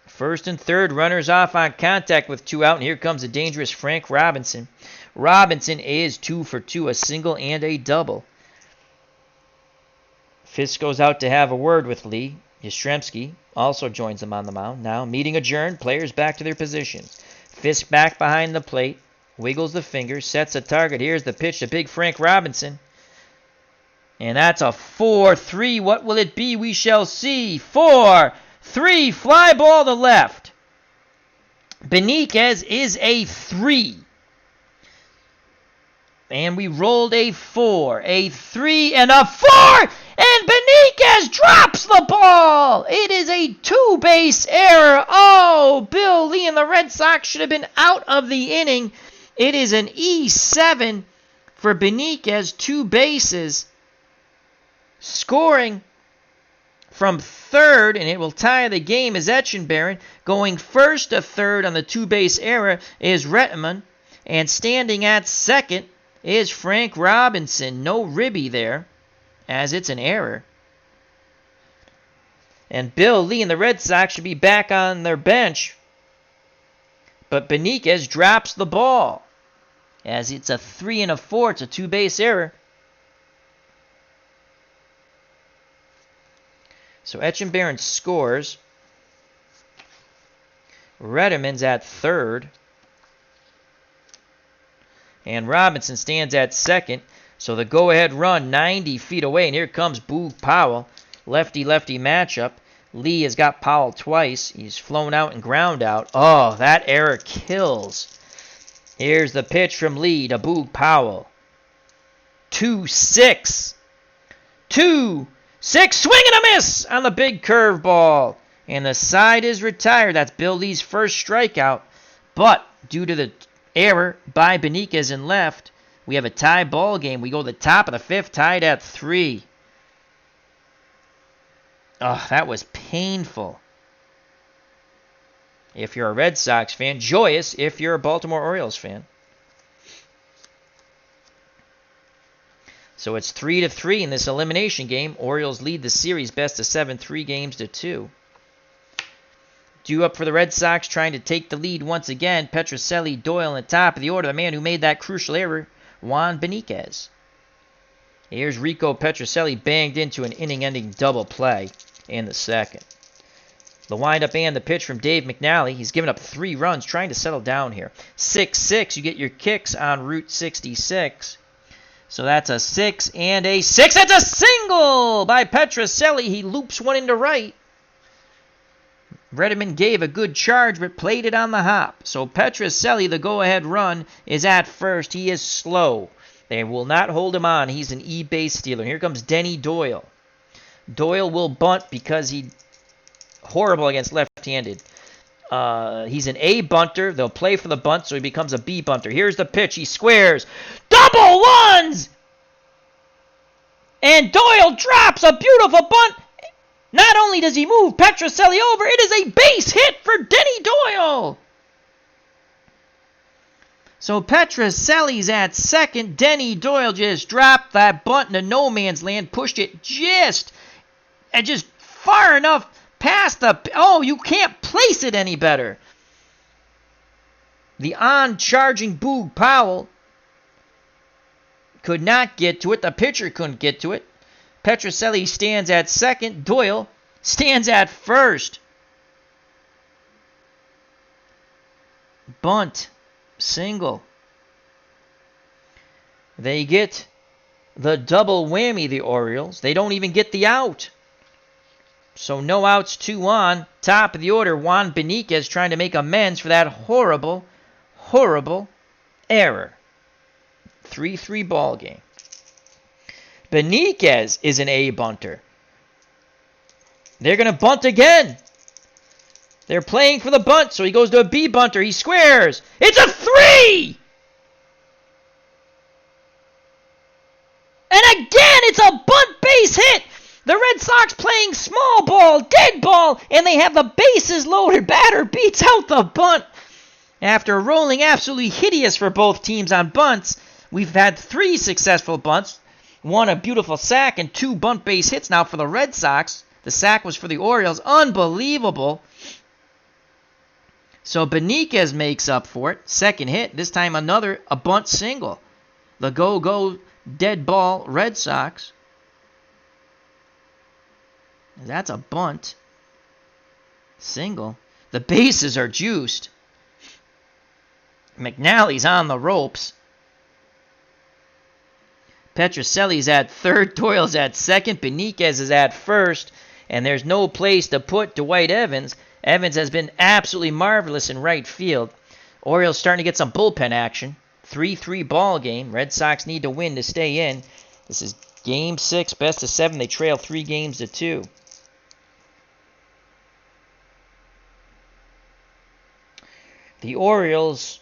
[SPEAKER 1] First and third, runners off on contact with 2 out, and here comes the dangerous Frank Robinson. Robinson is 2 for 2, a single and a double. Fisk goes out to have a word with Lee. Yastrzemski also joins them on the mound. Now, meeting adjourned, players back to their positions. Fisk back behind the plate, wiggles the fingers, sets a target. Here's the pitch to big Frank Robinson. And that's a 4-3. What will it be? We shall see. 4-3. Fly ball to left. Beniquez is a 3. And we rolled a 4, a 3, and a 4! And Beniquez drops the ball! It is a 2-base error. Oh, Bill Lee and the Red Sox should have been out of the inning. It is an E7 for Beniquez, 2 bases. Scoring from third, and it will tie the game, is Etchenberry. Going first to third on the 2-base error is Rettenmund. And standing at second is Frank Robinson. No ribby there, as it's an error. And Bill Lee and the Red Sox should be back on their bench. But Beniquez drops the ball, as it's a 3 and a 4. It's a 2-base error. So Etchenberry scores. Rettenmund's at third. And Robinson stands at second. So the go-ahead run 90 feet away, and here comes Boog Powell. Lefty-lefty matchup. Lee has got Powell twice. He's flown out and ground out. Oh, that error kills. Here's the pitch from Lee to Boog Powell. 2-6. 2-6. Swing and a miss on the big curveball. And the side is retired. That's Bill Lee's first strikeout. But due to the error by Beniquez in left, we have a tie ball game. We go to the top of the fifth, tied at 3. Oh, that was painful. If you're a Red Sox fan, joyous if you're a Baltimore Orioles fan. So it's 3-3 in this elimination game. Orioles lead the series best of 7, 3-2. Due up for the Red Sox, trying to take the lead once again. Petrocelli, Doyle in the top of the order. The man who made that crucial error, Juan Beniquez. Here's Rico Petrocelli banged into an inning-ending double play in the second. The windup and the pitch from Dave McNally. He's given up 3 runs, trying to settle down here. 6-6. You get your kicks on Route 66. So that's a 6 and a 6. That's a single by Petrocelli. He loops one into right. Redmond gave a good charge, but played it on the hop. So Petrocelli, the go-ahead run, is at first. He is slow. They will not hold him on. He's an E-base stealer. Here comes Denny Doyle. Doyle will bunt because he's horrible against left-handed. He's an A bunter. They'll play for the bunt, so he becomes a B bunter. Here's the pitch. He squares. Double ones! And Doyle drops a beautiful bunt. Not only does he move Petrocelli over, it is a base hit for Denny Doyle. So Petrocelli's at second. Denny Doyle just dropped that bunt into no man's land, pushed it just far enough past the... Oh, you can't place it any better. The on-charging Boog Powell could not get to it. The pitcher couldn't get to it. Petrocelli stands at second. Doyle stands at first. Bunt. Single. They get the double whammy, the Orioles. They don't even get the out. So no outs, 2 on. Top of the order, Juan Beniquez trying to make amends for that horrible, horrible error. 3-3 ball game. Beniquez is an A bunter. They're going to bunt again. They're playing for the bunt, so he goes to a B bunter. He squares. It's a 3! And again, it's a bunt base hit. The Red Sox playing small ball, dead ball, and they have the bases loaded. Batter beats out the bunt. After rolling absolutely hideous for both teams on bunts, we've had 3 successful bunts. 1 a beautiful sack and 2 bunt base hits now for the Red Sox. The sack was for the Orioles. Unbelievable. So Beniquez makes up for it. Second hit. This time a bunt single. The go dead ball Red Sox. That's a bunt. Single. The bases are juiced. McNally's on the ropes. Petrocelli's at third, Doyle's at second, Beniquez is at first, and there's no place to put Dwight Evans. Evans has been absolutely marvelous in right field. Orioles starting to get some bullpen action. 3-3 ball game. Red Sox need to win to stay in. This is Game 6, best of 7. They trail 3-2. The Orioles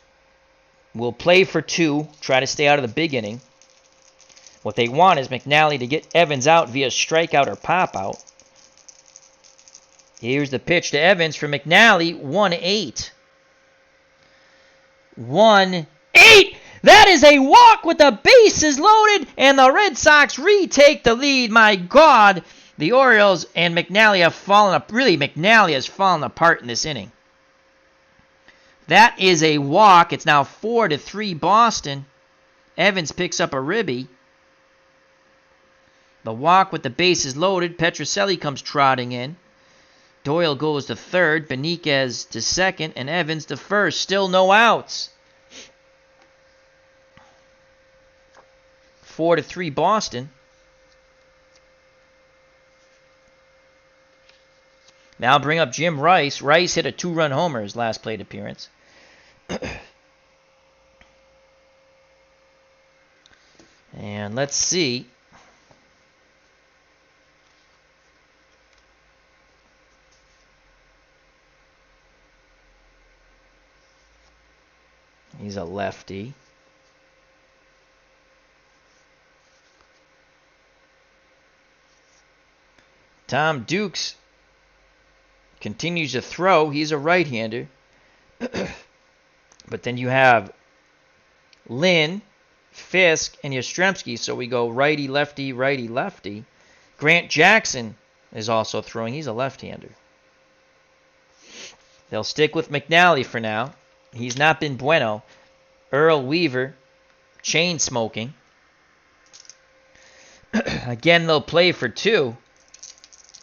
[SPEAKER 1] will play for 2, try to stay out of the big inning. What they want is McNally to get Evans out via strikeout or pop-out. Here's the pitch to Evans for McNally, 1-8. 1-8! That is a walk with the bases loaded, and the Red Sox retake the lead. My God, the Orioles and McNally have fallen up. Really, McNally has fallen apart in this inning. That is a walk. It's now 4-3 Boston. Evans picks up a ribby. The walk with the bases loaded. Petrocelli comes trotting in. Doyle goes to third. Beniquez to second. And Evans to first. Still no outs. 4-3 Boston. Now bring up Jim Rice. Rice hit a 2-run homer his last plate appearance. And let's see. He's a lefty. Tom Dukes continues to throw. He's a right-hander. But then you have Lynn, Fisk, and Yastrzemski. So we go righty, lefty, righty, lefty. Grant Jackson is also throwing. He's a left-hander. They'll stick with McNally for now. He's not been bueno. Earl Weaver, chain smoking. Again, they'll play for 2.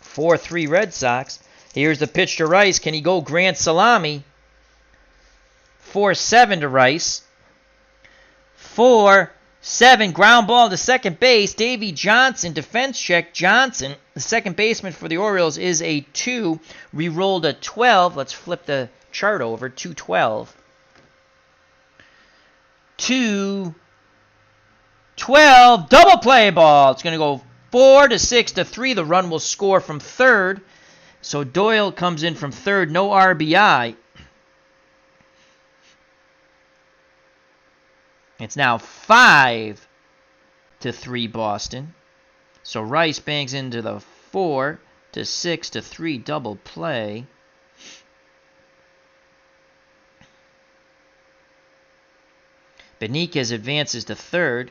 [SPEAKER 1] 4-3 Red Sox. Here's the pitch to Rice. Can he go grand salami? 4-7 to Rice. 4-7 ground ball to second base. Davey Johnson, defense check. Johnson, the second baseman for the Orioles, is a 2. We rolled a 12. Let's flip the chart over. 2-12. 2-12. Double play ball. It's going to go 4-6-3. The run will score from third. So Doyle comes in from third. No RBI. It's now 5-3 Boston. So Rice bangs into the 4-6-3 double play. Beniquez advances to third.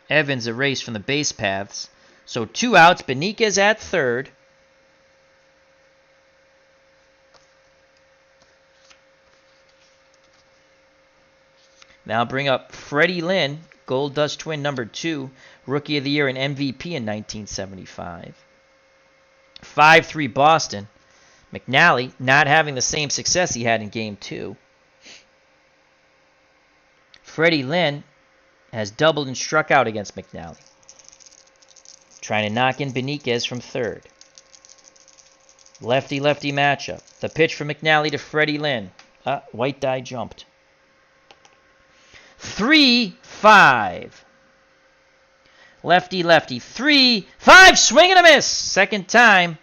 [SPEAKER 1] Evans erased from the base paths. So 2 outs. Beniquez at third. Now bring up Freddie Lynn, Gold Dust Twin number 2, Rookie of the Year and MVP in 1975. 5-3 Boston. McNally not having the same success he had in Game 2. Freddie Lynn has doubled and struck out against McNally. Trying to knock in Beniquez from third. Lefty-lefty matchup. The pitch from McNally to Freddie Lynn. White die jumped. 3-5. Lefty-lefty. 3-5. Swing and a miss. Second time.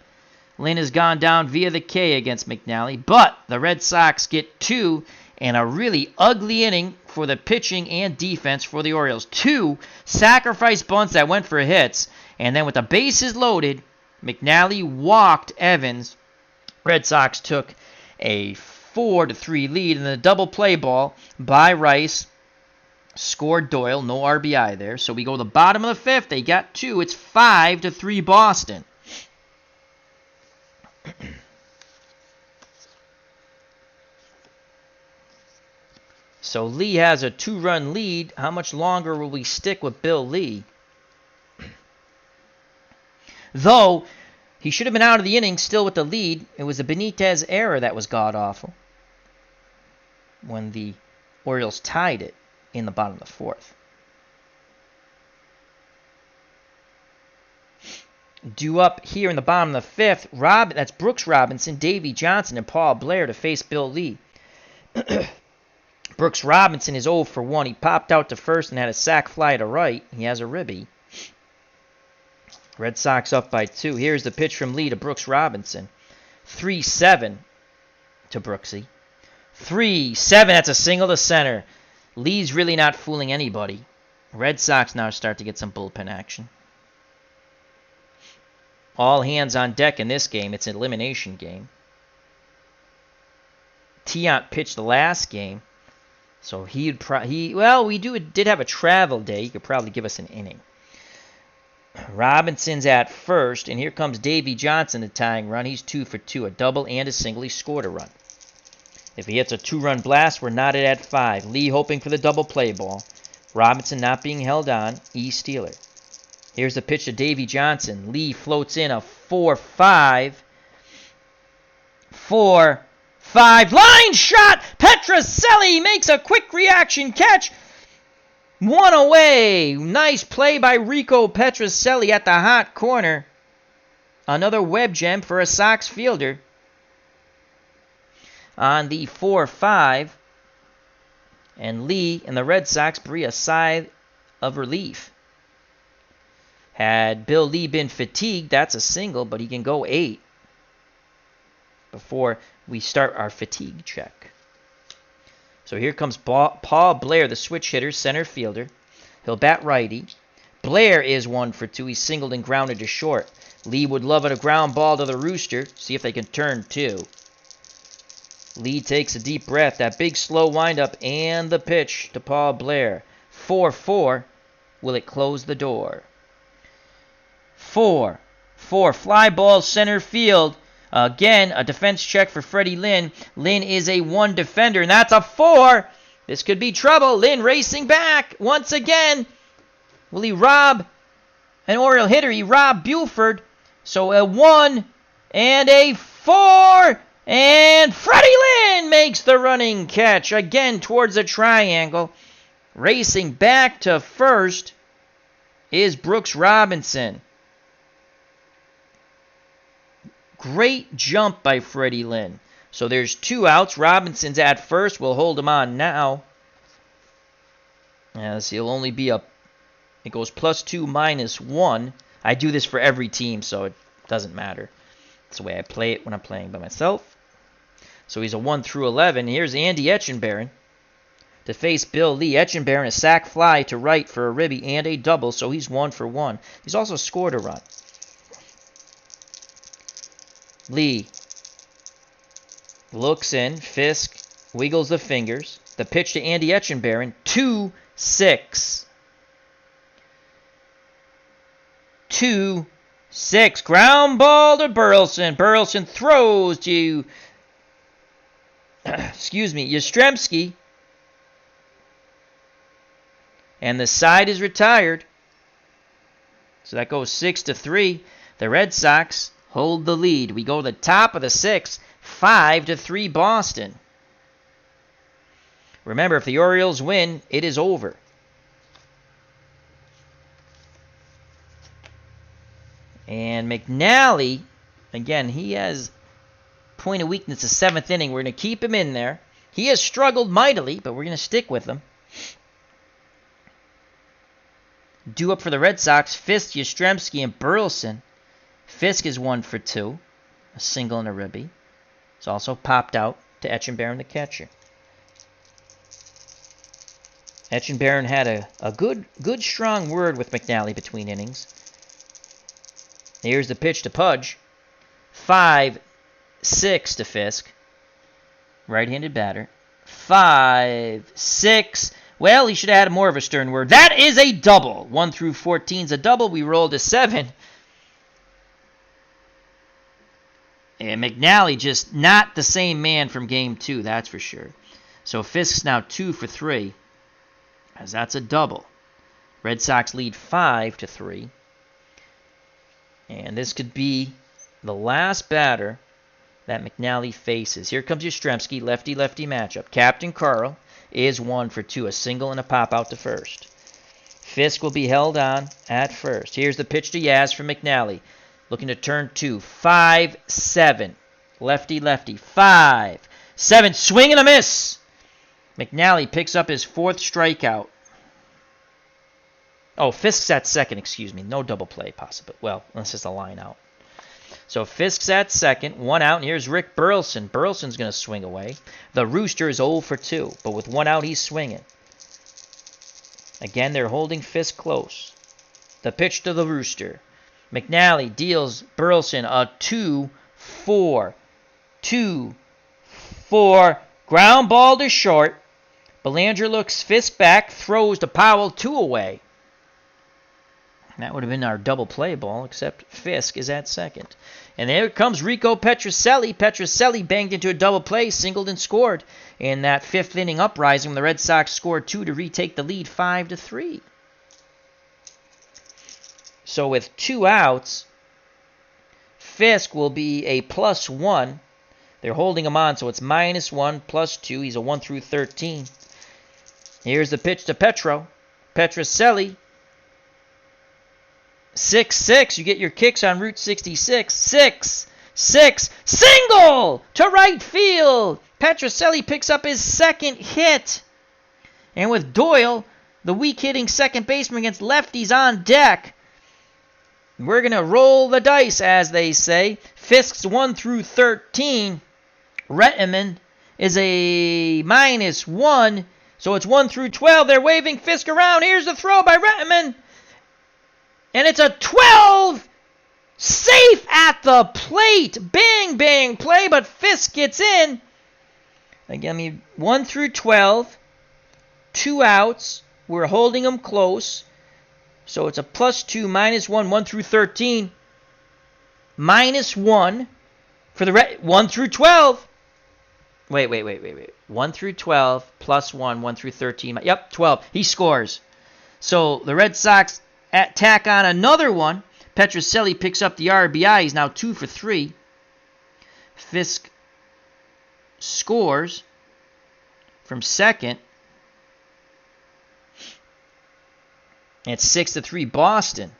[SPEAKER 1] Lynn has gone down via the K against McNally. But the Red Sox get 2 and a really ugly inning for the pitching and defense for the Orioles. 2 sacrifice bunts that went for hits. And then with the bases loaded, McNally walked Evans. Red Sox took a 4-3 lead in the double play ball by Rice. Scored Doyle. No RBI there. So we go to the bottom of the 5th. They got 2. It's 5-3 Boston. So Lee has a 2-run lead. How much longer will we stick with Bill Lee? Though, he should have been out of the inning still with the lead. It was a Benitez error that was god-awful when the Orioles tied it in the bottom of the 4th. Due up here in the bottom of the 5th, that's Brooks Robinson, Davey Johnson, and Paul Blair to face Bill Lee. Brooks Robinson is 0 for 1. He popped out to first and had a sac fly to right. He has a ribby. Red Sox up by 2. Here's the pitch from Lee to Brooks Robinson. 3-7 to Brooksy. 3-7. That's a single to center. Lee's really not fooling anybody. Red Sox now start to get some bullpen action. All hands on deck in this game. It's an elimination game. Tiant pitched the last game. So we did have a travel day. He could probably give us an inning. Robinson's at first, and here comes Davey Johnson, the tying run. He's 2 for 2, a double and a single. He scored a run. If he hits a 2-run blast, we're knotted at 5. Lee hoping for the double play ball. Robinson not being held on. Steeler. Here's the pitch to Davey Johnson. Lee floats in a 4-5. 4-5. Line shot! Petrocelli makes a quick reaction catch. One away. Nice play by Rico Petrocelli at the hot corner. Another web gem for a Sox fielder. On the 4-5. And Lee and the Red Sox breathe a sigh of relief. Had Bill Lee been fatigued, that's a single, but he can go 8 before we start our fatigue check. So here comes Paul Blair, the switch hitter, center fielder. He'll bat righty. Blair is 1 for 2. He's singled and grounded to short. Lee would love it, a ground ball to the rooster. See if they can turn 2. Lee takes a deep breath. That big slow windup and the pitch to Paul Blair. 4-4. Will it close the door? 4. Fly ball center field. Again, a defense check for Freddie Lynn. Lynn is a 1 defender, and that's a 4. This could be trouble. Lynn racing back once again. Will he rob an Oriole hitter? He robbed Buford. So a 1 and a 4. And Freddie Lynn makes the running catch. Again towards the triangle. Racing back to first is Brooks Robinson. Great jump by Freddie Lynn. So there's 2 outs. Robinson's at first. We'll hold him on now. As he'll only be up. It goes +2, -1. I do this for every team, so it doesn't matter. That's the way I play it when I'm playing by myself. So he's a 1 through 11. Here's Andy Etchenbarren to face Bill Lee. Etchenbarren, a sac fly to right for a ribby and a double, so he's 1 for 1. He's also scored a run. Lee looks in. Fisk wiggles the fingers. The pitch to Andy Etchenbarren. 2-6. 2-6. Ground ball to Burleson. Burleson throws to Yastrzemski. And the side is retired. So that goes 6-3. The Red Sox hold the lead. We go to the top of the 6th. 5-3 Boston. Remember, if the Orioles win, it is over. And McNally, again, he has point of weakness, the 7th inning. We're going to keep him in there. He has struggled mightily, but we're going to stick with him. Due up for the Red Sox, Fisk, Yastrzemski, and Burleson. Fisk is 1 for 2. A single and a ribby. It's also popped out to Etchenbarren, the catcher. Etchenbarren had a good strong word with McNally between innings. Here's the pitch to Pudge. 5-6 to Fisk. Right-handed batter. 5-6. Well, he should have had more of a stern word. That is a double. 1 through 14 is a double. We rolled a 7. And McNally just not the same man from game 2, that's for sure. So Fisk's now 2 for 3, as that's a double. Red Sox lead 5-3. And this could be the last batter that McNally faces. Here comes Yastrzemski, lefty-lefty matchup. Captain Carl is 1 for 2, a single and a pop out to first. Fisk will be held on at first. Here's the pitch to Yaz from McNally. Looking to turn 2. 5-7. Lefty-lefty. 5-7. Swing and a miss. McNally picks up his 4th strikeout. Oh, Fisk's at second, excuse me. No double play possible. Well, unless it's a line out. So Fisk's at second. 1 out, and here's Rick Burleson. Burleson's going to swing away. The Rooster is 0 for 2, but with 1 out, he's swinging. Again, they're holding Fisk close. The pitch to the Rooster. McNally deals Burleson a 2-4. 2-4. Ground ball to short. Belanger looks Fisk back, throws to Powell, 2 away. That would have been our double play ball, except Fisk is at second. And there comes Rico Petrocelli. Petrocelli banged into a double play, singled and scored in that 5th inning uprising when the Red Sox scored 2 to retake the lead 5-3. So with 2 outs, Fisk will be a +1. They're holding him on, so it's -1, +2. He's a 1 through 13. Here's the pitch to Petro. Petrocelli. 6-6. You get your kicks on Route 66. 6-6. Single to right field. Petrocelli picks up his second hit. And with Doyle, the weak-hitting second baseman against lefties on deck, we're going to roll the dice, as they say. Fisk's 1 through 13. Rettiman is a -1. So it's 1 through 12. They're waving Fisk around. Here's the throw by Rettiman. And it's a 12. Safe at the plate. Bang, bang play, but Fisk gets in. Again, 1 through 12. 2 outs. We're holding them close. So it's a +2, -1, 1 through 13. -1 for the 1 through 12. Wait. 1 through 12 +1, 1 through 13. Yep, 12. He scores. So the Red Sox tack on another one. Petrocelli picks up the RBI. He's now 2 for 3. Fisk scores from second. It's 6-3 Boston.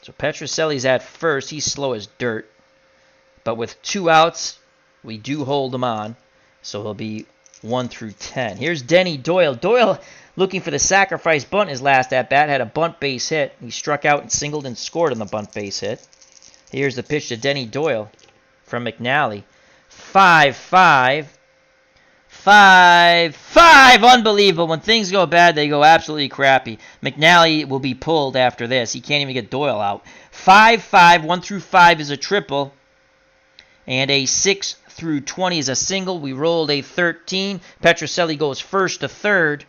[SPEAKER 1] So Petrocelli's at first. He's slow as dirt. But with 2 outs, we do hold him on. So he'll be 1 through 10. Here's Denny Doyle. Doyle, looking for the sacrifice bunt his last at-bat, had a bunt base hit. He struck out and singled and scored on the bunt base hit. Here's the pitch to Denny Doyle from McNally. 5-5. 5-5. Unbelievable. When things go bad, they go absolutely crappy. McNally will be pulled after this. He can't even get Doyle out. 5-5. 1 through 5 is a triple. And a 6 through 20 is a single. We rolled a 13. Petrocelli goes first to third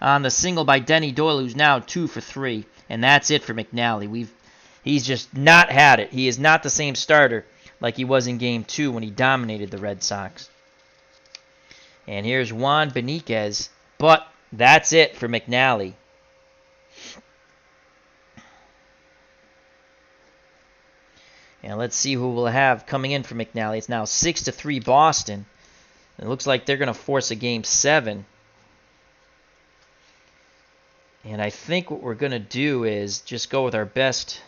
[SPEAKER 1] on the single by Denny Doyle, who's now 2 for 3. And that's it for McNally. He's just not had it. He is not the same starter like he was in Game 2 when he dominated the Red Sox. And here's Juan Beniquez. But that's it for McNally. And let's see who we'll have coming in for McNally. It's now 6-3 Boston. It looks like they're going to force a Game 7. And I think what we're going to do is just go with our best.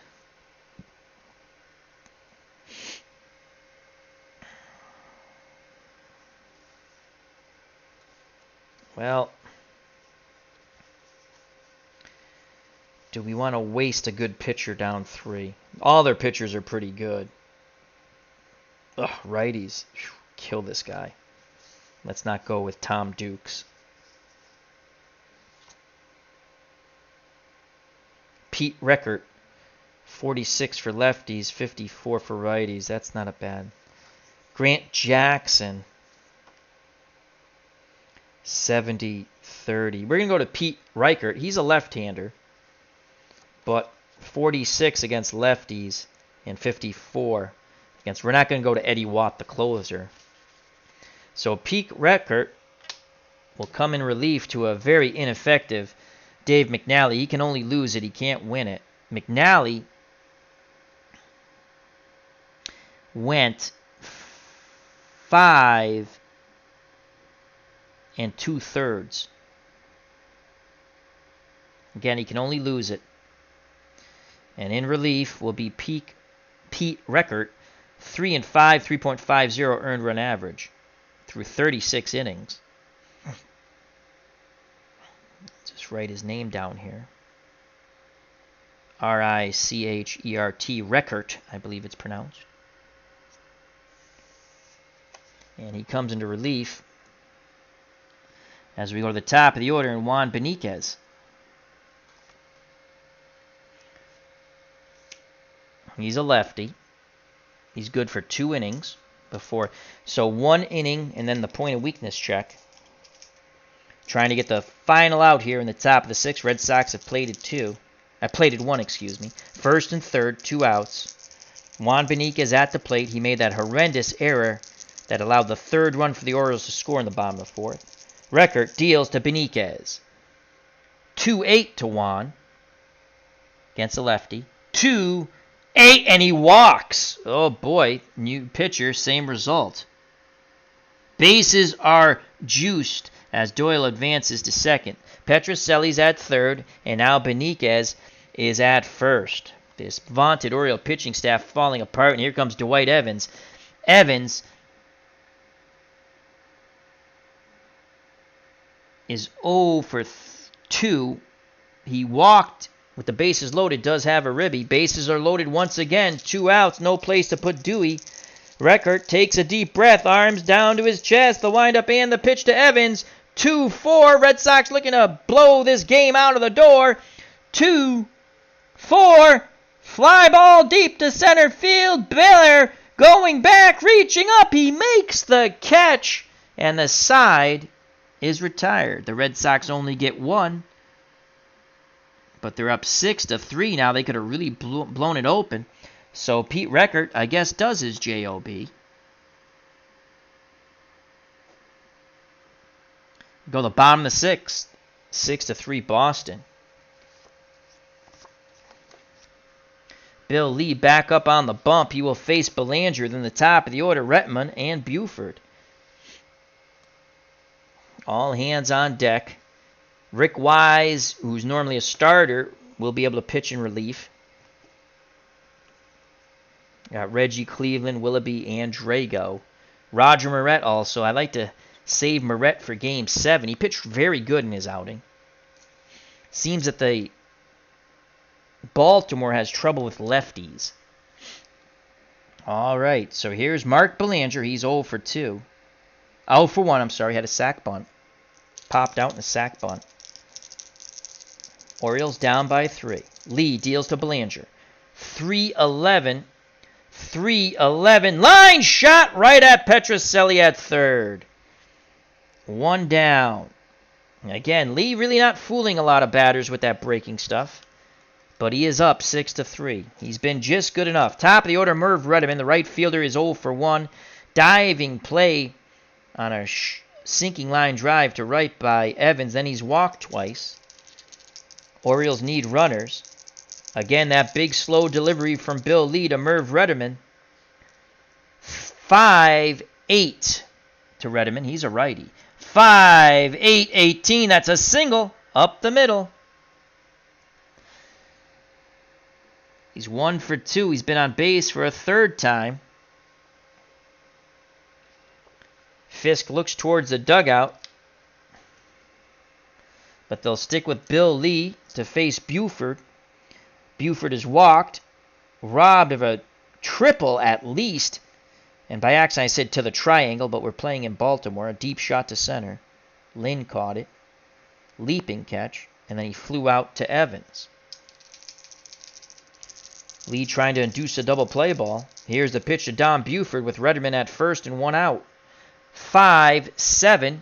[SPEAKER 1] Well, do we want to waste a good pitcher down 3? All their pitchers are pretty good. Ugh, righties. Kill this guy. Let's not go with Tom Dukes. Pete Reckert, 46 for lefties, 54 for righties. That's not a bad. Grant Jackson, 70-30. We're going to go to Pete Reichert. He's a left-hander, but 46 against lefties and 54 against. We're not going to go to Eddie Watt, the closer. So Pete Reichert will come in relief to a very ineffective Dave McNally. He can only lose it. He can't win it. McNally went 5 2/3. Again, he can only lose it. And in relief will be Pete Reichert, 3-5, 3.50 earned run average through 36 innings. Just write his name down here. Reichert, Reichert, I believe it's pronounced. And he comes into relief as we go to the top of the order in Juan Beniquez. He's a lefty. He's good for 2 innings before. So 1 inning and then the point of weakness check. Trying to get the final out here in the top of the 6th. Red Sox have plated 1, excuse me. First and third, 2 outs. Juan Beniquez at the plate. He made that horrendous error that allowed the 3rd run for the Orioles to score in the bottom of the 4th. Reichert deals to Beniquez. 2-8 to Juan against a lefty. 2-8, and he walks. Oh boy, new pitcher, same result. Bases are juiced as Doyle advances to second. Petrocelli's at third, and now Beniquez is at first. This vaunted Oriole pitching staff falling apart, and here comes Dwight Evans. Evans is 0 for 2. He walked with the bases loaded, does have a ribby. Bases are loaded once again. 2 outs, no place to put Dewey. Reckert takes a deep breath, arms down to his chest. The windup and the pitch to Evans. 2-4. Red Sox looking to blow this game out of the door. 2-4. Fly ball deep to center field. Baylor going back, reaching up. He makes the catch, and the side is retired. The Red Sox only get 1, but they're up 6-3 now. They could have really blown it open. So Pete Reckert, I guess, does his job. Go the bottom of the 6th. 6-3 Boston. Bill Lee back up on the bump. He will face Belanger, then the top of the order, Retman and Buford. All hands on deck. Rick Wise, who's normally a starter, will be able to pitch in relief. Got Reggie Cleveland, Willoughby, and Drago. Roger Moret also. I like to save Moret for Game 7. He pitched very good in his outing. Seems that the Baltimore has trouble with lefties. All right, so here's Mark Belanger. He's 0 for 2. 0 for 1, I'm sorry. Had a sac bunt. Popped out in a sac bunt. Orioles down by 3. Lee deals to Belanger. 3-11. 3-11. Line shot right at Petrocelli at third. 1 down. Again, Lee really not fooling a lot of batters with that breaking stuff. But he is up 6-3. He's been just good enough. Top of the order, Merv Redman. The right fielder is 0 for 1. Diving play on a sinking line drive to right by Evans. Then he's walked twice. Orioles need runners. Again, that big slow delivery from Bill Lee to Merv Redman. 5-8 to Redman. He's a righty. 5-8-18. That's a single up the middle. He's 1 for 2. He's been on base for a third time. Fisk looks towards the dugout. But they'll stick with Bill Lee to face Buford. Buford is walked, robbed of a triple at least. And by accident I said to the triangle, but we're playing in Baltimore. A deep shot to center. Lynn caught it. Leaping catch. And then he flew out to Evans. Lee trying to induce a double play ball. Here's the pitch to Don Buford with Redman at first and 1 out. 5-7.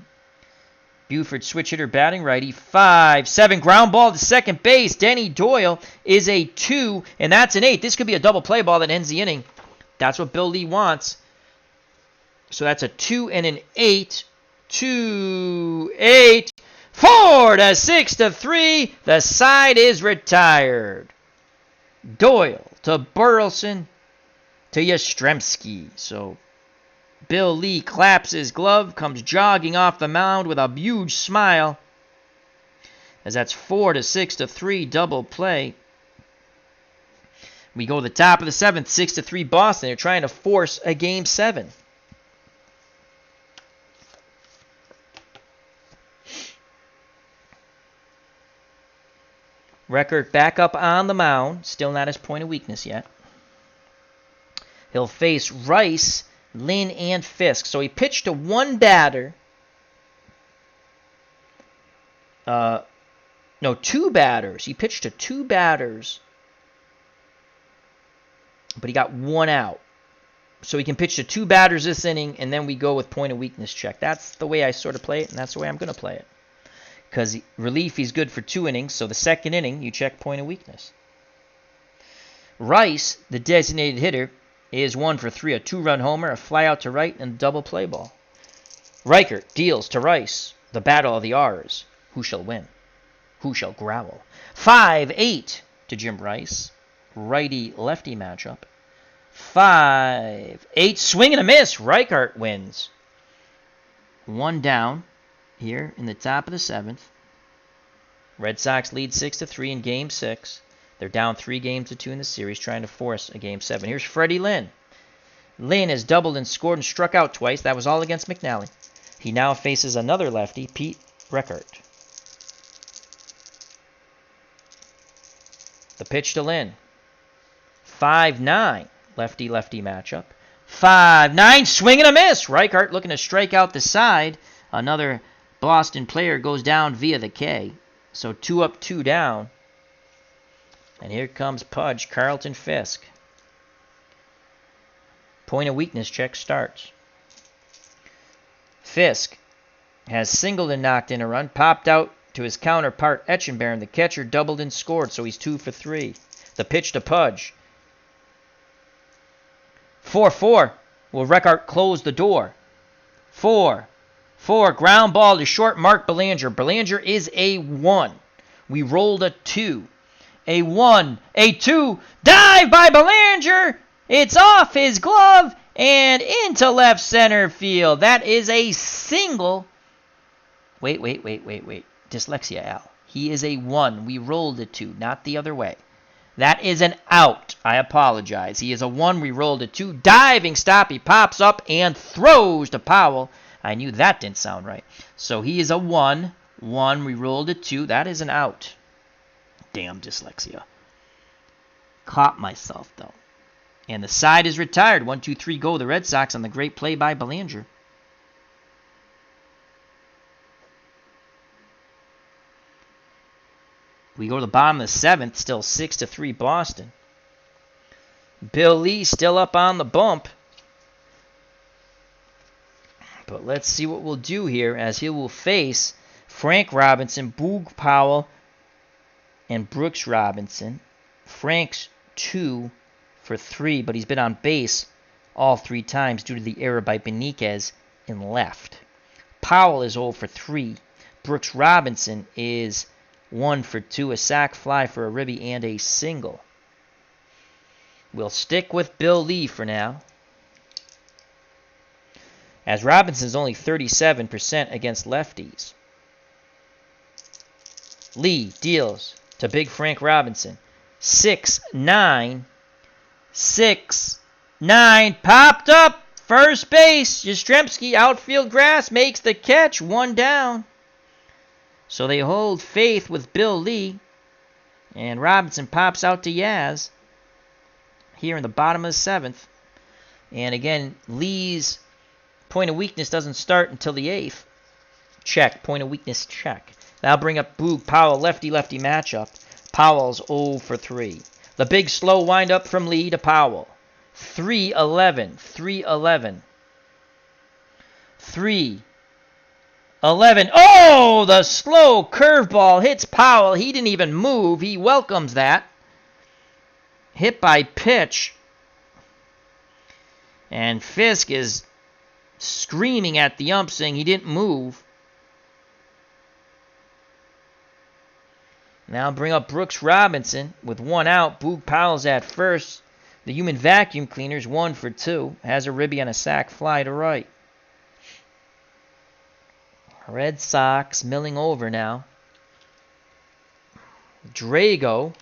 [SPEAKER 1] Buford switch hitter batting righty. 5-7. Ground ball to second base. Denny Doyle is a 2, and that's an 8. This could be a double play ball that ends the inning. That's what Bill Lee wants. So that's a 2 and an 8. 2-8. 4-6-3. The side is retired. Doyle to Burleson to Yastrzemski. So Bill Lee claps his glove, comes jogging off the mound with a huge smile, as that's 4-6-3 double play. We go to the top of the 7th, 6-3 Boston. They're trying to force a Game 7. Reckert back up on the mound. Still not his point of weakness yet. He'll face Rice, Lynn, and Fisk. So he pitched to one batter. Two batters. He pitched to 2 batters. But he got 1 out. So he can pitch to 2 batters this inning, and then we go with point of weakness check. That's the way I sort of play it, and that's the way I'm going to play it. Because relief, he's good for 2 innings. So the second inning, you check point of weakness. Rice, the designated hitter, is 1 for 3. A 2-run homer, a fly out to right, and a double play ball. Reichert deals to Rice. The battle of the R's. Who shall win? Who shall growl? 5-8 to Jim Rice. Righty-lefty matchup. 5-8. Swing and a miss. Reichert wins. One down here in the top of the 7th. Red Sox lead 6-3 in Game 6. They're down 3-2 in the series, trying to force a Game 7. Here's Freddie Lynn. Lynn has doubled and scored and struck out twice. That was all against McNally. He now faces another lefty, Pete Reckert. The pitch to Lynn. 5-9. Lefty-lefty matchup. 5-9. Swing and a miss. Reichert looking to strike out the side. Another Boston player goes down via the K. So 2 up, 2 down. And here comes Pudge, Carlton Fisk. Point of weakness check starts. Fisk has singled and knocked in a run, popped out to his counterpart Etchenbaron. The catcher doubled and scored, so he's 2 for 3. The pitch to Pudge. 4-4. Will Reckart close the door? 4. Ground ball to short Mark Belanger. Belanger is a 1. We rolled a 2. A 1. A 2. Dive by Belanger. It's off his glove and into left center field. That is a single. Wait. Dyslexia, Al. He is a 1. We rolled a 2, not the other way. That is an out. I apologize. He is a 1. We rolled a 2. Diving stop. He pops up and throws to Powell. I knew that didn't sound right. So he is a 1. 1. We rolled a 2. That is an out. Damn dyslexia. Caught myself, though. And the side is retired. 1, 2, 3, go. The Red Sox on the great play by Belanger. We go to the bottom of the 7th. Still 6-3 Boston. Bill Lee still up on the bump. But let's see what we'll do here as he will face Frank Robinson, Boog Powell, and Brooks Robinson. Frank's 2 for 3, but he's been on base all 3 times due to the error by Beniquez in left. Powell is 0 for 3. Brooks Robinson is 1 for 2, a sac fly for a ribby and a single. We'll stick with Bill Lee for now, as Robinson's only 37% against lefties. Lee deals to Big Frank Robinson. 6-9. 6-9. Popped up. First base. Yastrzemski, outfield grass, makes the catch. 1 down. So they hold faith with Bill Lee. And Robinson pops out to Yaz here in the bottom of the 7th. And again, Lee's point of weakness doesn't start until the 8th. Check. Point of weakness check. That'll bring up Boog Powell, lefty-lefty matchup. Powell's 0 for 3. The big slow windup from Lee to Powell. 3-11. 3-11. 3-11. Oh, the slow curveball hits Powell. He didn't even move. He welcomes that. Hit by pitch. And Fisk is screaming at the ump saying he didn't move. Now bring up Brooks Robinson with 1 out. Boog Powell's at first. The human vacuum cleaner's 1 for 2. Has a ribby on a sac fly to right. Red Sox milling over now. Drago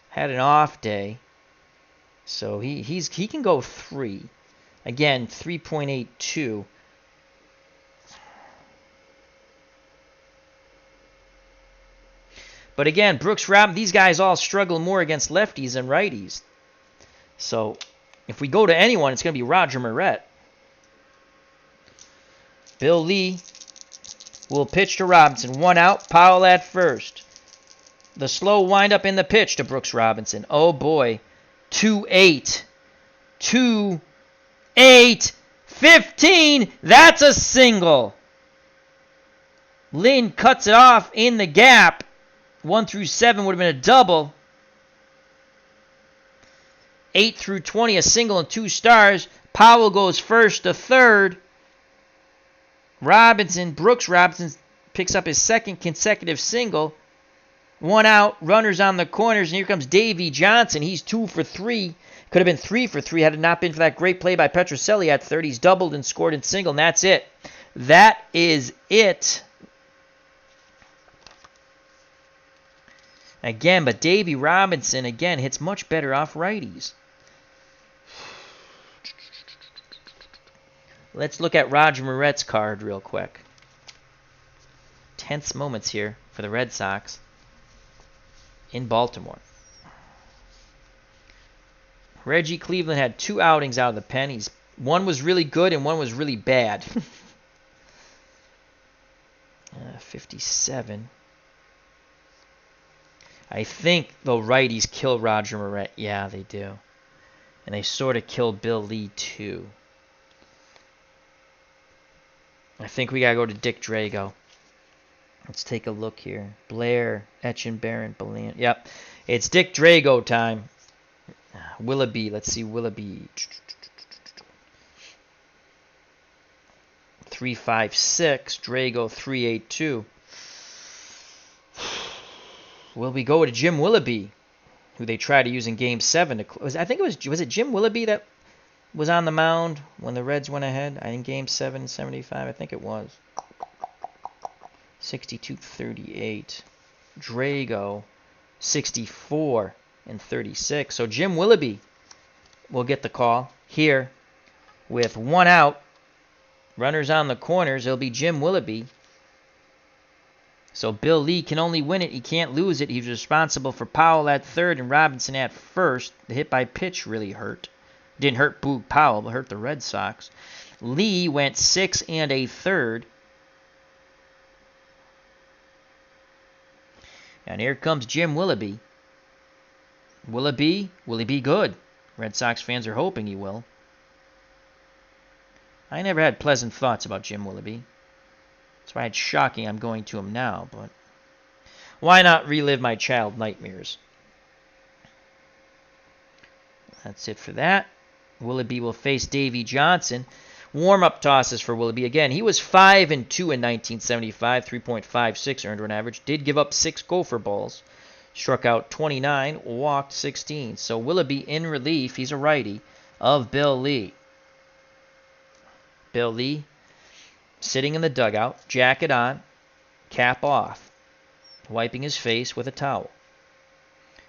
[SPEAKER 1] had an off day, so he can go 3. Again, 3.82. But again, Brooks Robinson, these guys all struggle more against lefties than righties. So if we go to anyone, it's going to be Roger Moret. Bill Lee will pitch to Robinson. 1 out, Powell at first. The slow windup in the pitch to Brooks Robinson. Oh boy. 2-8. 2-8. 15. That's a single. Lynn cuts it off in the gap. 1 through 7 would have been a double. 8 through 20, a single and 2 stars. Powell goes first to third. Brooks Robinson picks up his 2nd consecutive single. 1 out, runners on the corners, and here comes Davey Johnson. He's 2 for 3. Could have been 3 for 3 had it not been for that great play by Petrocelli at third. He's doubled and scored and single, and that's it. that is it. Again, but Davey Robinson, again, hits much better off righties. Let's look at Roger Maret's card real quick. Tense moments here for the Red Sox in Baltimore. Reggie Cleveland had 2 outings out of the pen. One was really good and one was really bad. 57. I think, though, righties kill Roger Maret. Yeah, they do. And they sort of kill Bill Lee, too. I think we got to go to Dick Drago. Let's take a look here. Blair, Etchenberry, Belan. Yep. It's Dick Drago time. Willoughby. Let's see Willoughby. 356. Drago 382. Will we go to Jim Willoughby, who they tried to use in Game 7? I think it was it Jim Willoughby that was on the mound when the Reds went ahead in Game 7, 75? I think it was. 62-38. Drago 64 and 36. So Jim Willoughby will get the call here with 1 out. Runners on the corners. It'll be Jim Willoughby. So Bill Lee can only win it. He can't lose it. He was responsible for Powell at third and Robinson at first. The hit by pitch really hurt. Didn't hurt Boog Powell, but hurt the Red Sox. Lee went 6 and a third. And here comes Jim Willoughby. Will he be good? Red Sox fans are hoping he will. I never had pleasant thoughts about Jim Willoughby. That's why it's shocking I'm going to him now, but why not relive my child nightmares? That's it for that. Willoughby will face Davey Johnson. Warm-up tosses for Willoughby. Again, he was 5-2 in 1975, 3.56 earned run average. Did give up 6 gopher balls. Struck out 29, walked 16. So Willoughby in relief, he's a righty, of Bill Lee. Bill Lee sitting in the dugout, jacket on, cap off, wiping his face with a towel.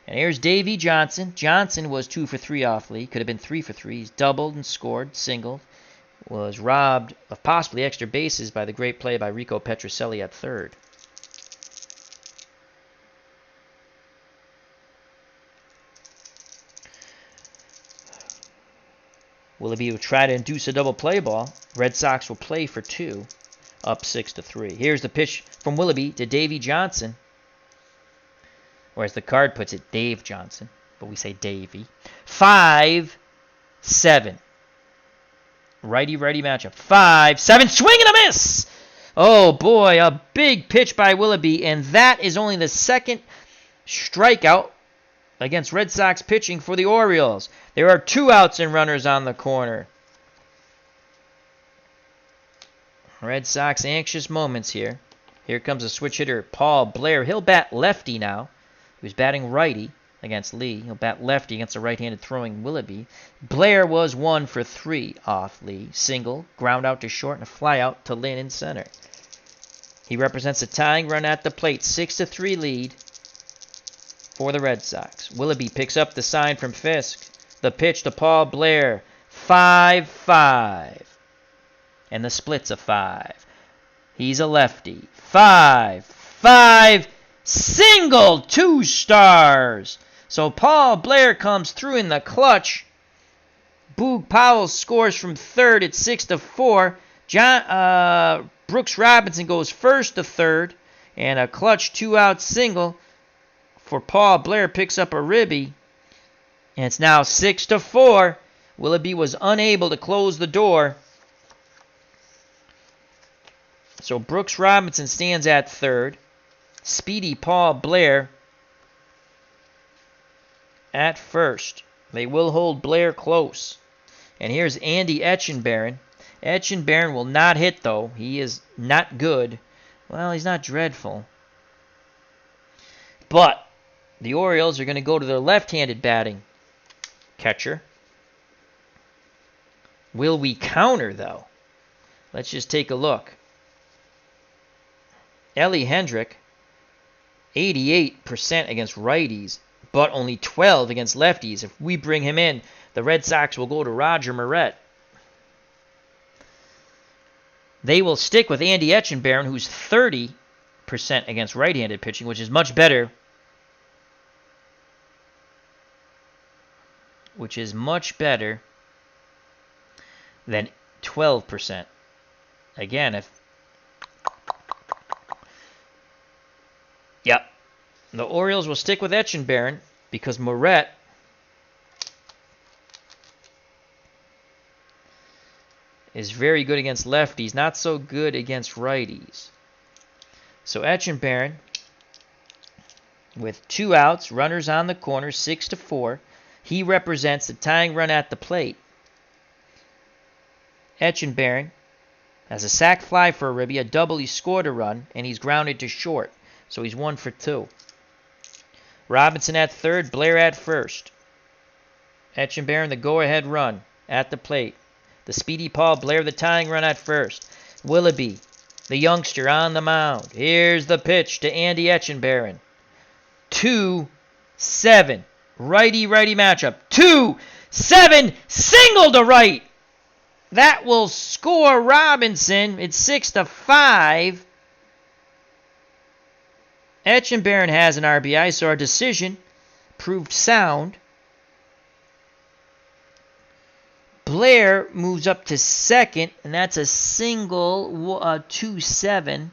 [SPEAKER 1] And here's Davey Johnson. Johnson was 2 for 3 off Lee. Could have been 3 for 3. He's doubled and scored, singled. Was robbed of possibly extra bases by the great play by Rico Petrocelli at third. Willoughby will try to induce a double play ball. Red Sox will play for 2, up 6-3. Here's the pitch from Willoughby to Davey Johnson. Or as the card puts it, Dave Johnson. But we say Davey. 5-7. Righty-righty matchup. 5-7. Swing and a miss! Oh, boy. A big pitch by Willoughby. And that is only the second strikeout against Red Sox pitching for the Orioles. There are 2 outs and runners on the corner. Red Sox anxious moments here. Here comes a switch hitter, Paul Blair. He'll bat lefty now. He was batting righty against Lee. He'll bat lefty against a right-handed throwing Willoughby. Blair was 1 for 3 off Lee. Single, ground out to short, and a fly out to Lynn in center. He represents a tying run at the plate. 6-3 lead for the Red Sox. Willoughby picks up the sign from Fisk. The pitch to Paul Blair. 5-5. And the split's a 5. He's a lefty. 5-5. Single. 2 stars. So Paul Blair comes through in the clutch. Boog Powell scores from third at 6-4. Brooks Robinson goes first to third. And a clutch 2-out single for Paul Blair picks up a ribby. And it's now 6-4. Willoughby was unable to close the door. So Brooks Robinson stands at third. Speedy Paul Blair at first. They will hold Blair close. And here's Andy Etchenberry. Etchenberry will not hit, though. He is not good. Well, he's not dreadful. But the Orioles are going to go to their left-handed batting catcher. Will we counter, though? Let's just take a look. Ellie Hendrick, 88% against righties, but only 12 against lefties. If we bring him in, the Red Sox will go to Roger Moret. They will stick with Andy Etchenbarren, who's 30% against right-handed pitching, which is much better. Which is much better than 12%. Again, Yep. The Orioles will stick with Etchenbarren because Moret is very good against lefties, not so good against righties. So Etchenbarren, with 2 outs, runners on the corner, 6-4. He represents the tying run at the plate. Etchenbarren has a sac fly for a ribby, a double, he scored a run, and he's grounded to short. So he's 1 for 2. Robinson at third, Blair at first. Etchenbarren the go-ahead run at the plate. The speedy Paul Blair the tying run at first. Willoughby, the youngster, on the mound. Here's the pitch to Andy Etchenbarren. 2-7. Righty-righty matchup. 2-7. Single to right. That will score Robinson. It's 6-5. Etchenbarren has an RBI, so our decision proved sound. Blair moves up to second, and that's a single, 2-7.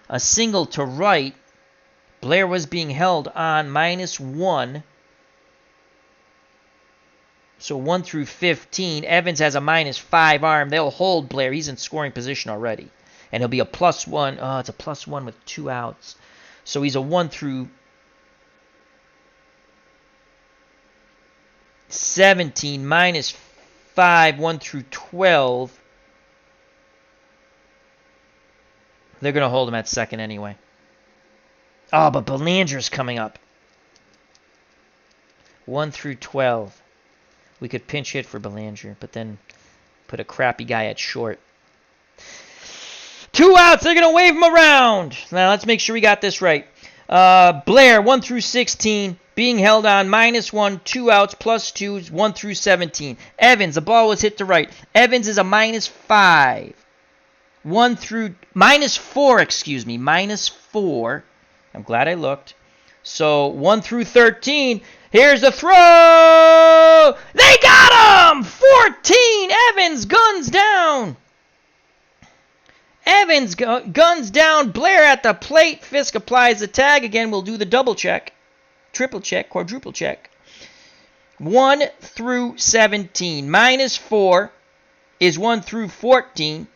[SPEAKER 1] A single to right. Blair was being held on -1. So 1 through 15. Evans has a -5 arm. They'll hold Blair. He's in scoring position already. And he'll be a +1. Oh, it's a +1 with 2 outs. So he's a 1 through 17, -5, 1 through 12. They're going to hold him at second anyway. Oh, but Belanger's coming up. 1 through 12. We could pinch hit for Belanger, but then put a crappy guy at short. 2 outs. They're going to wave him around. Now, let's make sure we got this right. Blair, 1 through 16, being held on -1, 2 outs, +2, 1 through 17. Evans, the ball was hit to right. Evans is a -5. 1 through, -4, excuse me, -4. I'm glad I looked. So 1 through 13. Here's the throw. They got him! 14. Evans guns down. Evans guns down. Blair at the plate. Fisk applies the tag. Again, we'll do the double check. Triple check. Quadruple check. 1 through 17. -4 is 1 through 14.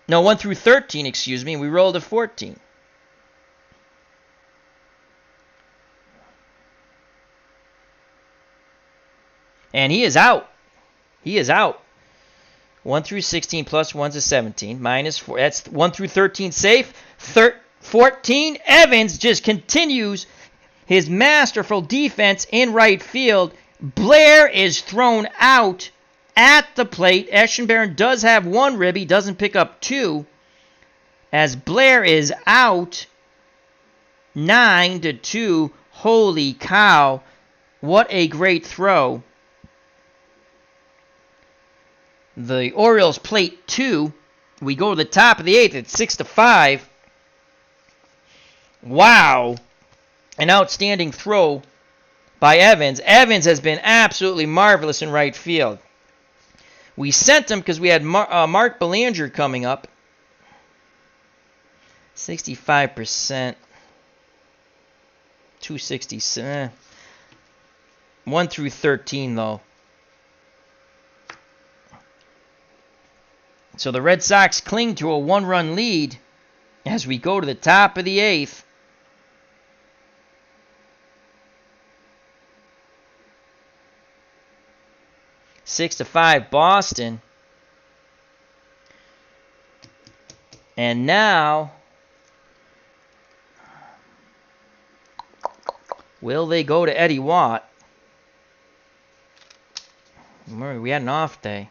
[SPEAKER 1] No, 1 through 13, excuse me. We rolled a 14. And he is out. He is out. 1 through 16 plus 1's a 17. -4. That's 1 through 13 safe. 14. Evans just continues his masterful defense in right field. Blair is thrown out at the plate. Etchenbarren does have 1 rib. He doesn't pick up 2. As Blair is out 9-2. Holy cow. What a great throw. The Orioles plate 2. We go to the top of the 8th. It's 6-5. Wow. An outstanding throw by Evans. Evans has been absolutely marvelous in right field. We sent him because we had Mark Belanger coming up. 65%. 267. 1 through 13, though. So the Red Sox cling to a 1-run lead as we go to the top of the 8th. Six to 5 Boston. And now, will they go to Eddie Watt? Remember, we had an off day.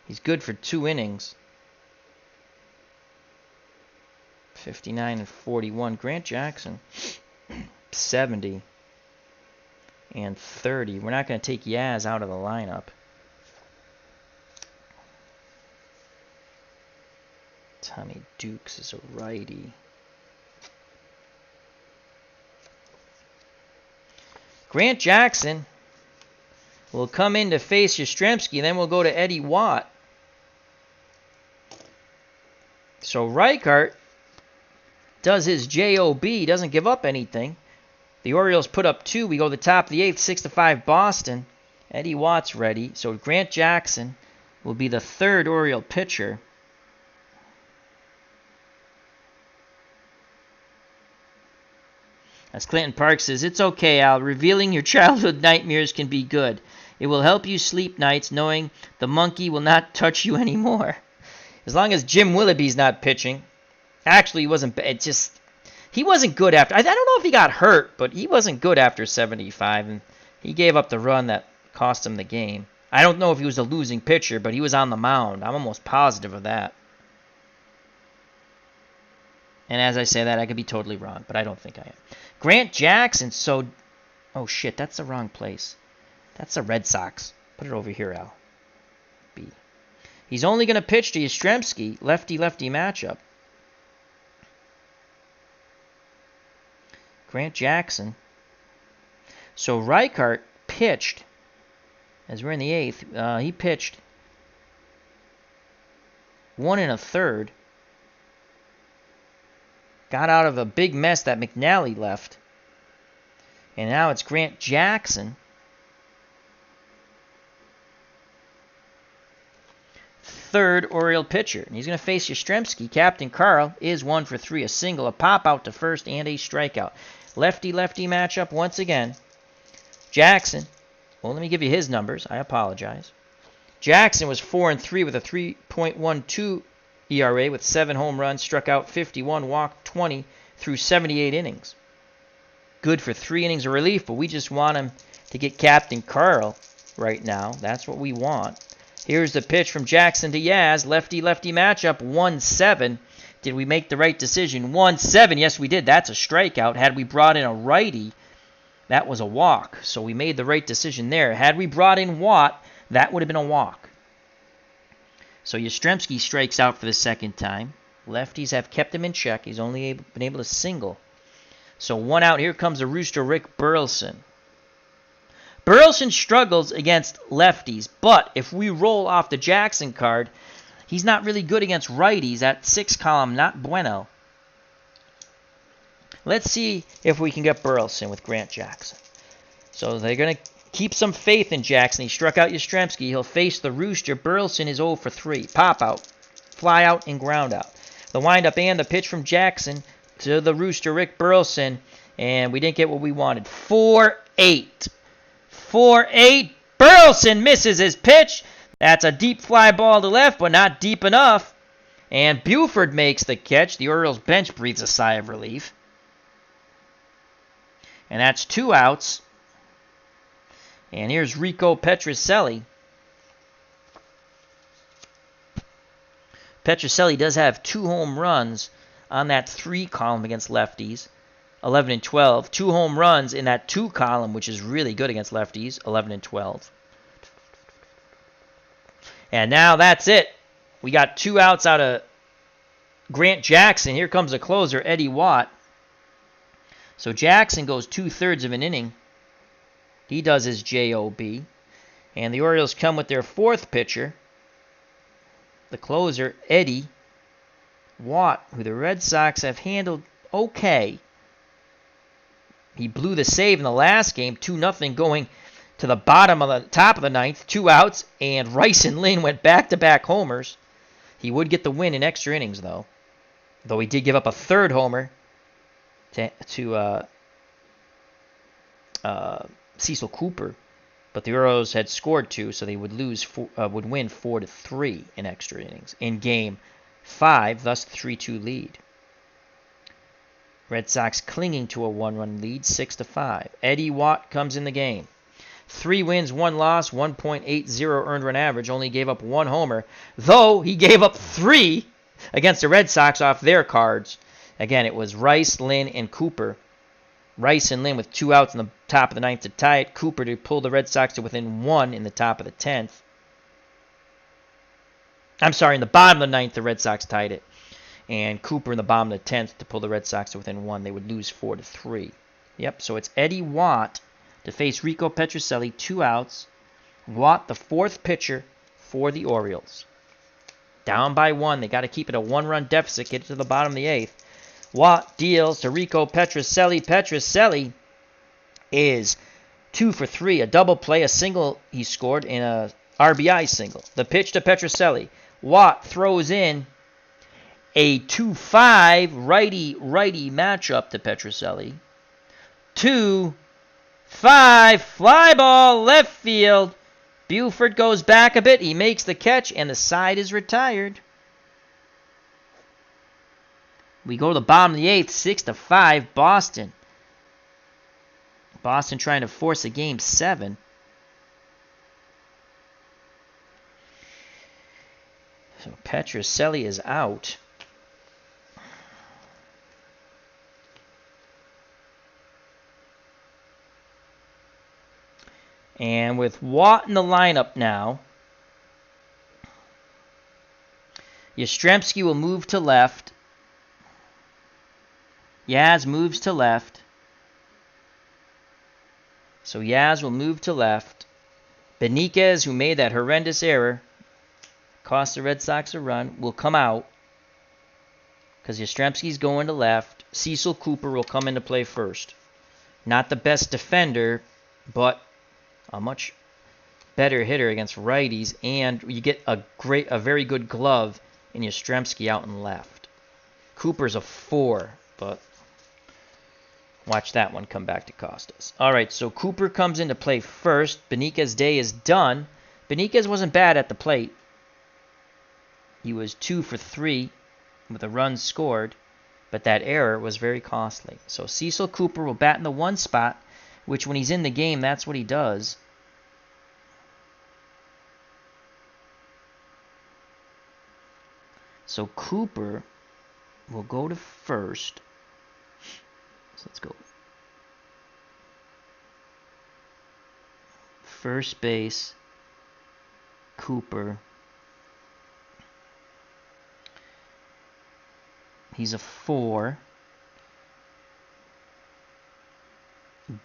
[SPEAKER 1] He's good for 2 innings. 59 and 41. Grant Jackson, 70 and 30. We're not going to take Yaz out of the lineup. Tommy Dukes is a righty. Grant Jackson will come in to face Yastrzemski, then we'll go to Eddie Watt. So Reichart does his JOB, doesn't give up anything. The Orioles put up 2. We go to the top of the 8th, 6-5 Boston. Eddie Watt's ready. So Grant Jackson will be the 3rd Oriole pitcher. As Clinton Park says, it's okay, Al. Revealing your childhood nightmares can be good. It will help you sleep nights knowing the monkey will not touch you anymore. As long as Jim Willoughby's not pitching. Actually, he wasn't bad. He wasn't good after. I don't know if he got hurt, but he wasn't good after 75, and he gave up the run that cost him the game. I don't know if he was a losing pitcher, but he was on the mound. I'm almost positive of that. And as I say that, I could be totally wrong, but I don't think I am. Grant Jackson, so... Oh, shit, that's the wrong place. That's the Red Sox. Put it over here, Al. B. He's only going to pitch to Yastrzemski, lefty-lefty matchup. Grant Jackson. So Reichart pitched, as we're in the 8th, he pitched 1 1/3. Got out of a big mess that McNally left. And now it's Grant Jackson. 3rd Oriole pitcher. And he's going to face Yastrzemski. Captain Carl is 1 for 3. A single, a pop out to first, and a strikeout. Lefty-lefty matchup once again. Jackson. Well, let me give you his numbers. I apologize. Jackson was 4-3 with a 3.12 ERA with 7 home runs, struck out 51, walked 20 through 78 innings. Good for 3 innings of relief, but we just want him to get Captain Carl right now. That's what we want. Here's the pitch from Jackson to Yaz. Lefty-lefty matchup, 1-7. Did we make the right decision? 1-7. Yes, we did. That's a strikeout. Had we brought in a righty, that was a walk. So we made the right decision there. Had we brought in Watt, that would have been a walk. So Yastrzemski strikes out for the 2nd time. Lefties have kept him in check. He's only been able to single. So 1 out. Here comes the Rooster, Rick Burleson. Burleson struggles against lefties, but if we roll off the Jackson card, he's not really good against righties. At 6 column, not bueno. Let's see if we can get Burleson with Grant Jackson. So they're going to keep some faith in Jackson. He struck out Yastrzemski. He'll face the Rooster. Burleson is 0 for 3. Pop out, fly out, and ground out. The windup and the pitch from Jackson to the Rooster, Rick Burleson, and we didn't get what we wanted. 4-8. 4-8. Burleson misses his pitch. That's a deep fly ball to left, but not deep enough. And Buford makes the catch. The Orioles bench breathes a sigh of relief. And that's 2 outs. And here's Rico Petrocelli. Petrocelli does have 2 home runs on that 3 column against lefties, 11 and 12. 2 home runs in that 2 column, which is really good against lefties, 11 and 12. And now that's it. We got 2 outs out of Grant Jackson. Here comes the closer, Eddie Watt. So Jackson goes 2/3 of an inning. He does his JOB. And the Orioles come with their 4th pitcher, the closer, Eddie Watt, who the Red Sox have handled okay. He blew the save in the last game, 2-0, going to the top of the 9th, 2 outs, and Rice and Lynn went back-to-back homers. He would get the win in extra innings, though he did give up a 3rd homer to Cecil Cooper, but the Orioles had scored 2, so they would win 4-3 in extra innings in Game 5, thus 3-2 lead. Red Sox clinging to a 1-run lead, 6-5. Eddie Watt comes in the game. 3 wins, 1 loss, 1.80 earned run average. Only gave up 1 homer, though he gave up 3 against the Red Sox off their cards. Again, it was Rice, Lynn, and Cooper. Rice and Lynn with 2 outs in the top of the 9th to tie it. Cooper to pull the Red Sox to within 1 in the top of the 10th. I'm sorry, in the bottom of the 9th, the Red Sox tied it. And Cooper in the bottom of the 10th to pull the Red Sox to within 1. They would lose 4-3. Yep, so it's Eddie Watt to face Rico Petrocelli, 2 outs. Watt, the 4th pitcher for the Orioles. Down by 1. They got to keep it a 1-run deficit, get it to the bottom of the 8th. Watt deals to Rico Petrocelli. Petrocelli is 2 for 3. A double play, a single he scored, and a RBI single. The pitch to Petrocelli. Watt throws in a 2-5 righty-righty matchup to Petrocelli. 2-5 fly ball left field. Buford goes back a bit. He makes the catch, and the side is retired. We go to the bottom of the 8th, 6-5, Boston. Boston trying to force a game 7. So Petrocelli is out. And with Watt in the lineup now, Yastrzemski will move to left. Yaz moves to left. So Yaz will move to left. Beniquez, who made that horrendous error, cost the Red Sox a run, will come out because Yastrzemski's going to left. Cecil Cooper will come into play first. Not the best defender, but a much better hitter against righties, and you get a very good glove in Yastrzemski out and left. Cooper's a 4, but watch that one come back to cost us. All right, so Cooper comes into play first. Beniquez's day is done. Beniquez wasn't bad at the plate. He was 2 for 3 with a run scored, but that error was very costly. So Cecil Cooper will bat in the 1 spot, which when he's in the game, that's what he does. So Cooper will go to first. So let's go. First base, Cooper. He's a 4.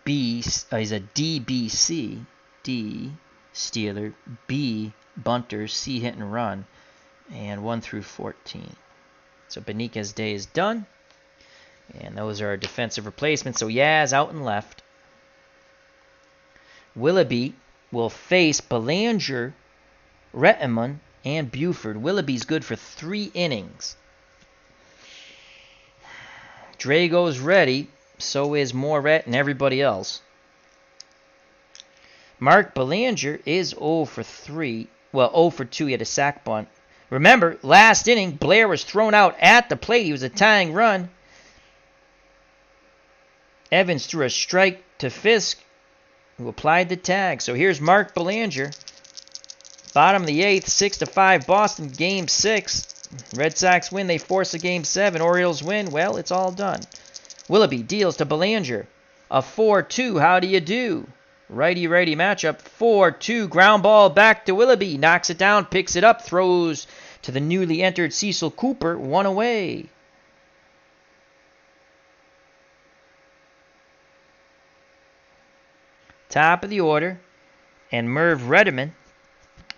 [SPEAKER 1] He's a DBC. D, stealer. B, bunter. C, hit and run. And 1 through 14. So Beniquez's day is done. And those are our defensive replacements. So Yaz out and left. Willoughby will face Belanger, Rettenman, and Buford. Willoughby's good for 3 innings. Drago's ready. So is Moret and everybody else. Mark Belanger is 0 for 3. Well, 0 for 2. He had a sac bunt. Remember, last inning, Blair was thrown out at the plate. He was a tying run. Evans threw a strike to Fisk, who applied the tag. So here's Mark Belanger. Bottom of the 8th, 6-5 Boston, Game 6. Red Sox win. They force a Game 7. Orioles win. Well, it's all done. Willoughby deals to Belanger. A 4-2. How do you do? Righty-righty matchup. 4-2. Ground ball back to Willoughby. Knocks it down, picks it up, throws to the newly entered Cecil Cooper. 1 away. Top of the order. And Merv Rettenman.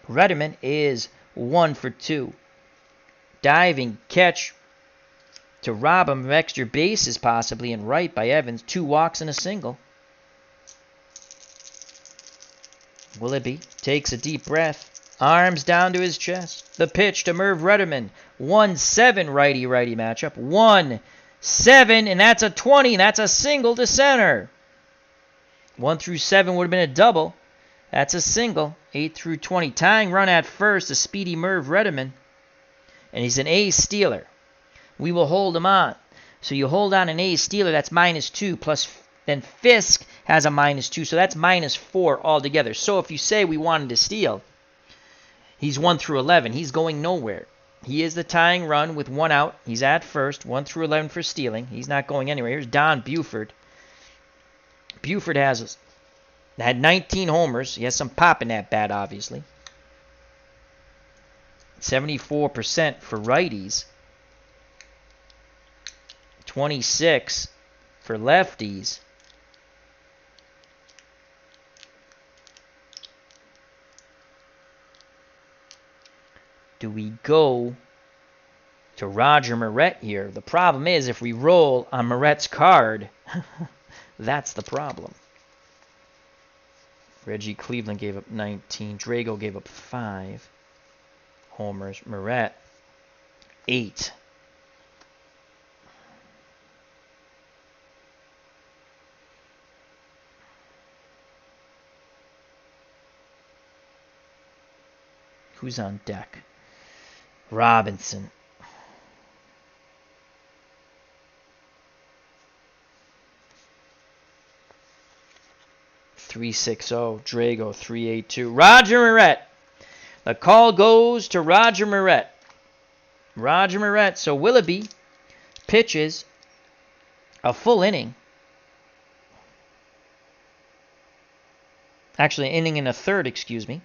[SPEAKER 1] Rettenman is 1 for 2. Diving catch to rob him of extra bases possibly and right by Evans. 2 walks and a single. Willoughby takes a deep breath. Arms down to his chest. The pitch to Merv Rettenman. 1-7 righty-righty matchup. 1-7, and that's a 20. That's a single to center. 1 through 7 would have been a double. That's a single. 8 through 20. Tying run at first, a speedy Merv Rettenman. And he's an A stealer. We will hold him on. So you hold on an A stealer, that's -2 plus Then Fisk has a -2, so that's -4 altogether. So if you say we wanted to steal, he's 1 through 11. He's going nowhere. He is the tying run with 1 out. He's at first, 1 through 11 for stealing. He's not going anywhere. Here's Don Buford. Buford had 19 homers. He has some pop in that bat, obviously. 74% for righties. 26 for lefties. Do we go to Roger Moret here? The problem is if we roll on Moret's card, that's the problem. Reggie Cleveland gave up 19. Drago gave up 5 homers. Moret, 8. Who's on deck? Robinson. .360. Drago 382. Roger Moret. The call goes to Roger Moret. Roger Moret. So Willoughby pitches a full inning. Actually, an inning and a third, excuse me.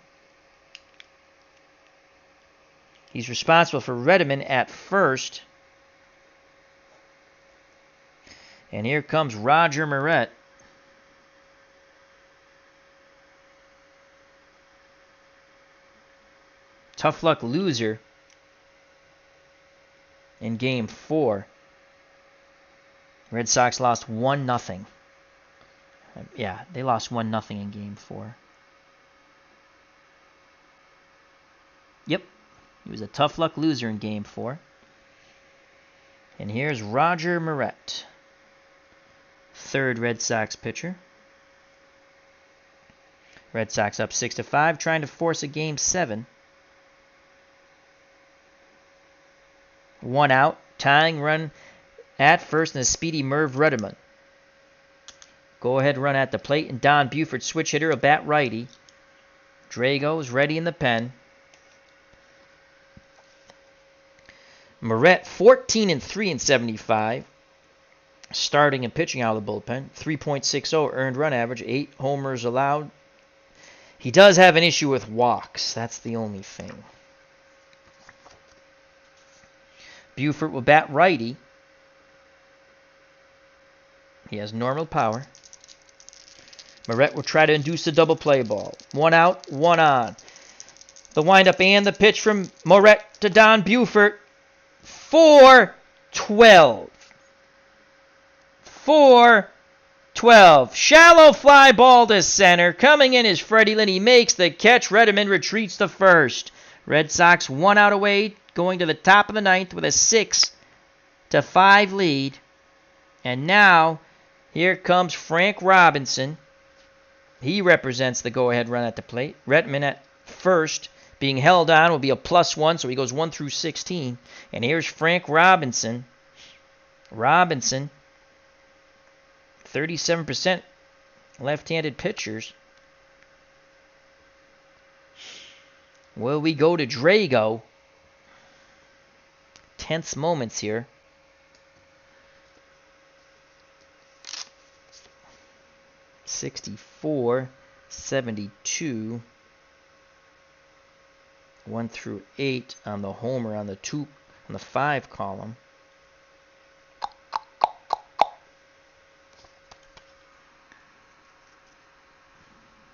[SPEAKER 1] He's responsible for Redmond at first. And here comes Roger Moret. Tough luck loser in Game 4. Red Sox lost 1-0. Yeah, they lost 1-0 in Game 4. Yep, he was a tough luck loser in Game 4. And here's Roger Moret, third Red Sox pitcher. Red Sox up 6-5, trying to force a Game 7. 1 out, tying run at first, and a speedy Merv Rudderman. Go ahead run at the plate, and Don Buford, switch hitter, a bat righty. Drago's ready in the pen. Moret, 14-3 in 75. Starting and pitching out of the bullpen. 3.60 earned run average, 8 homers allowed. He does have an issue with walks. That's the only thing. Buford will bat righty. He has normal power. Moret will try to induce a double play ball. 1 out, 1 on. The windup and the pitch from Moret to Don Buford. 4-12. 4-12. Shallow fly ball to center. Coming in is Freddie Lynn. He makes the catch. Redmond retreats to first. Red Sox 1 out away, going to the top of the 9th with a 6-5 lead. And now, here comes Frank Robinson. He represents the go-ahead run at the plate. Redmond at first, being held on, will be a +1, so he goes 1 through 16. And here's Frank Robinson. Robinson, 37% left-handed pitchers. Will we go to Drago? Tense moments here. .64, 72, 1 through 8 on the homer on the 5 column.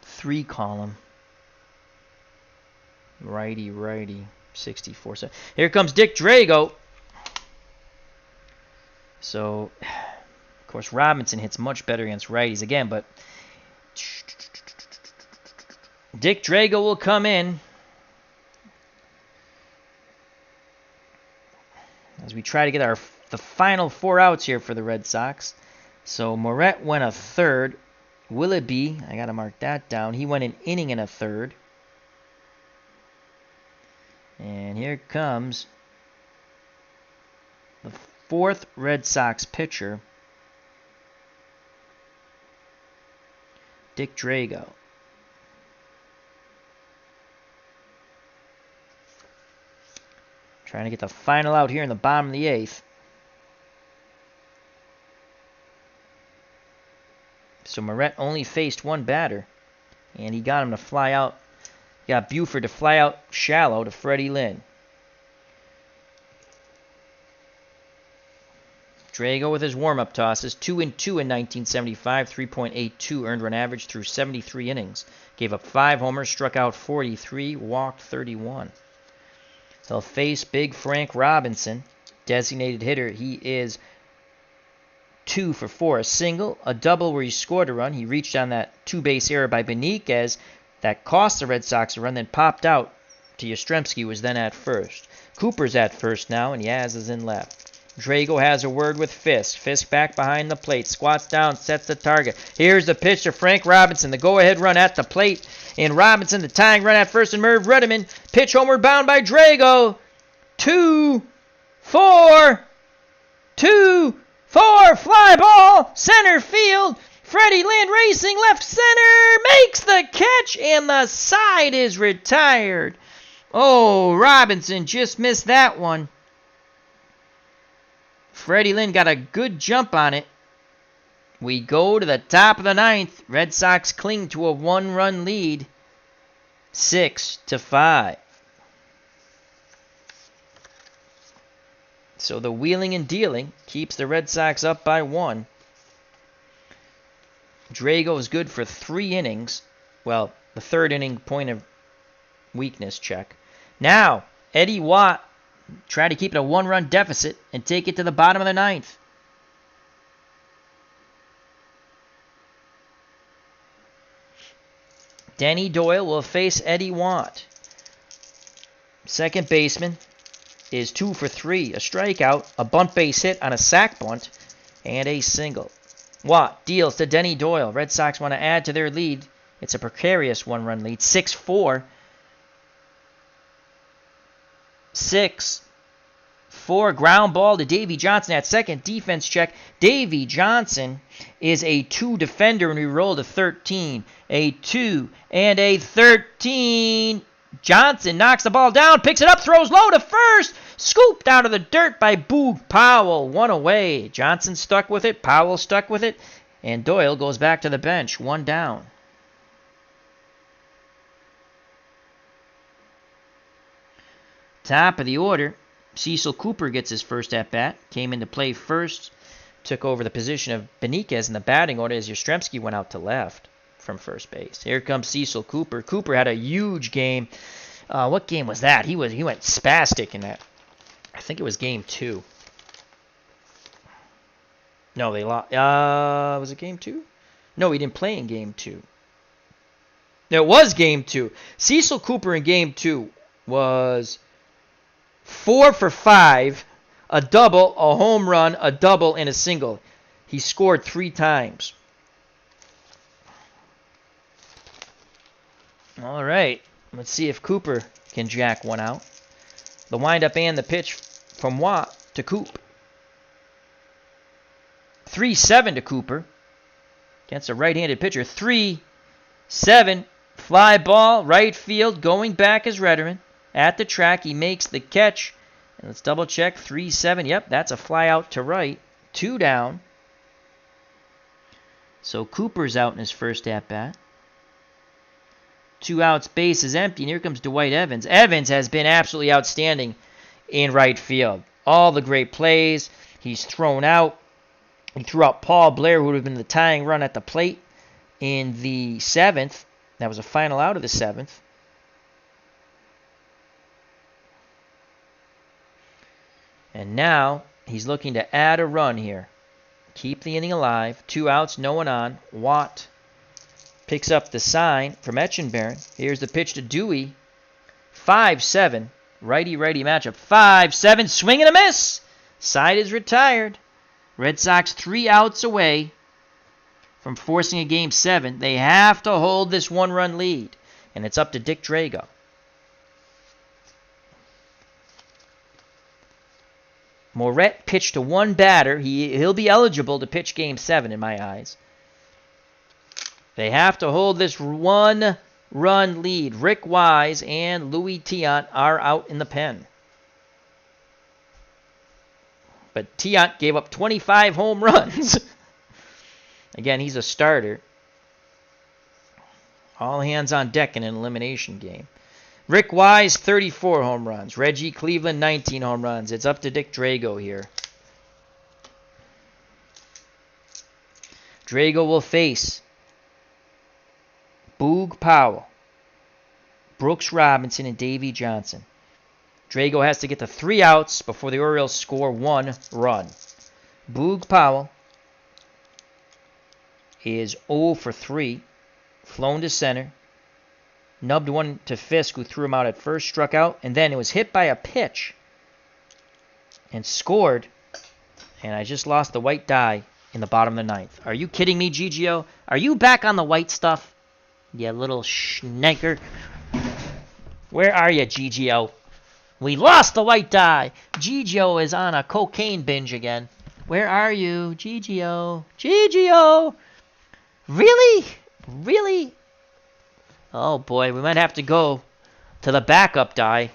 [SPEAKER 1] Three column. Righty, 64. So here comes Dick Drago. So, of course, Robinson hits much better against righties again, but Dick Drago will come in as we try to get the final 4 outs here for the Red Sox. So Moret went a third. Willoughby, I got to mark that down. He went an inning and a third. And here comes the 4th Red Sox pitcher. Dick Drago. Trying to get the final out here in the bottom of the 8th. So Moret only faced one batter, and he got him to fly out. He got Buford to fly out shallow to Freddie Lynn. Drago with his warm-up tosses, 2-2 in 1975, 3.82 earned run average through 73 innings. Gave up 5 homers, struck out 43, walked 31. He'll face big Frank Robinson, designated hitter. He is 2 for 4, a single, a double where he scored a run. He reached on that 2-base error by Benitez that cost the Red Sox a run, then popped out to Yastrzemski, who was then at first. Cooper's at first now, and Yaz is in left. Drago has a word with Fisk. Fisk back behind the plate, squats down, sets the target. Here's the pitch to Frank Robinson, the go-ahead run at the plate. And Robinson, the tying run at first, and Merv Ruddiman. Pitch homeward bound by Drago. 2-4. Fly ball, center field. Freddie Lynn racing left center, makes the catch, and the side is retired. Oh, Robinson just missed that one. Freddie Lynn got a good jump on it. We go to the top of the 9th. Red Sox cling to a 1-run lead, 6-5. So the wheeling and dealing keeps the Red Sox up by 1. Drago is good for 3 innings. Well, the 3rd inning point of weakness check. Now, Eddie Watt try to keep it a 1-run deficit and take it to the bottom of the 9th. Denny Doyle will face Eddie Watt. Second baseman is 2 for 3, a strikeout, a bunt base hit on a sac bunt, and a single. Watt deals to Denny Doyle. Red Sox want to add to their lead. It's a precarious 1-run lead, 6-4. 6-4, ground ball to Davey Johnson at second. Defense check. Davey Johnson is a 2 defender, and we roll to 13. A 2 and a 13. Johnson knocks the ball down, picks it up, throws low to first. Scooped out of the dirt by Boog Powell. 1 away. Johnson stuck with it. Powell stuck with it. And Doyle goes back to the bench. 1 down. Top of the order, Cecil Cooper gets his first at-bat. Came into play first. Took over the position of Benitez in the batting order as Yastrzemski went out to left from first base. Here comes Cecil Cooper. Cooper had a huge game. What game was that? He went spastic in that. I think it was game 2. No, they lost. Was it game 2? No, he didn't play in game 2. No, it was game 2. Cecil Cooper in game 2 was 4 for 5, a double, a home run, a double, and a single. He scored 3 times. All right, let's see if Cooper can jack one out. The windup and the pitch from Watt to Coop. 3-7 to Cooper against a right-handed pitcher. 3-7, fly ball, right field, going back is Rederman. At the track, he makes the catch. And let's double check. 3-7. Yep, that's a fly out to right. 2 down. So Cooper's out in his first at-bat. 2 outs, base is empty, and here comes Dwight Evans. Evans has been absolutely outstanding in right field. All the great plays. He's thrown out. He threw out Paul Blair, who would have been the tying run at the plate in the 7th. That was a final out of the 7th. And now he's looking to add a run here. Keep the inning alive. 2 outs, no one on. Watt picks up the sign from Etchenbaron. Here's the pitch to Dewey. 5-7. Righty-righty matchup. 5-7. Swing and a miss. Side is retired. Red Sox 3 outs away from forcing a Game 7. They have to hold this 1-run lead. And it's up to Dick Drago. Moret pitched to 1 batter. He'll be eligible to pitch Game 7 in my eyes. They have to hold this one-run lead. Rick Wise and Louis Tiant are out in the pen. But Tiant gave up 25 home runs. Again, he's a starter. All hands on deck in an elimination game. Rick Wise, 34 home runs. Reggie Cleveland, 19 home runs. It's up to Dick Drago here. Drago will face Boog Powell, Brooks Robinson, and Davey Johnson. Drago has to get to 3 outs before the Orioles score 1 run. Boog Powell is 0 for 3. Flown to center. Nubbed one to Fisk, who threw him out at first, struck out, and then it was hit by a pitch and scored. And I just lost the white die in the bottom of the 9th. Are you kidding me, GGO? Are you back on the white stuff? You little schnanker. Where are you, GGO? We lost the white die. GGO is on a cocaine binge again. Where are you, GGO? GGO! Really? Really? Oh boy, we might have to go to the backup die.